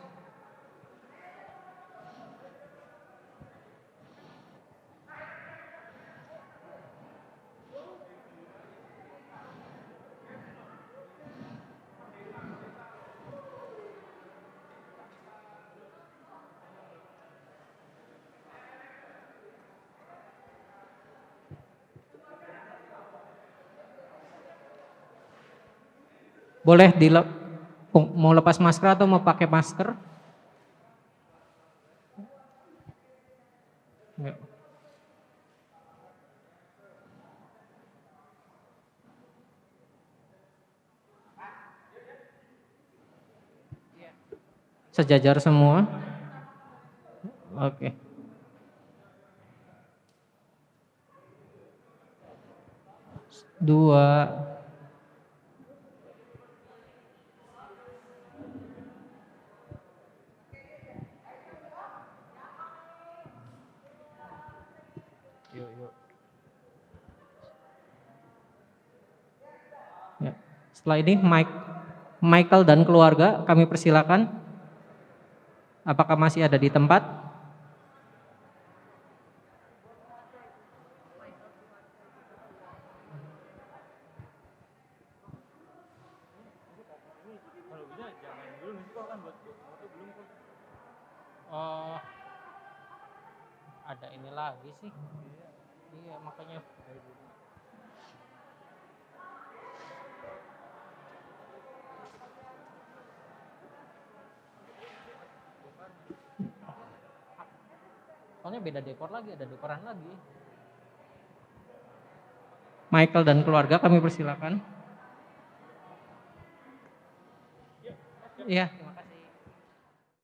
Boleh mau lepas masker atau mau pakai masker? Ya. Sejajar semua. Oke. Dua. Ya. Setelah ini Michael dan keluarga kami persilakan. Apakah masih ada di tempat? Oh, ada ini lagi sih. Iya makanya. Soalnya beda dekor lagi, ada dekoran lagi. Michael dan keluarga kami persilakan. Iya.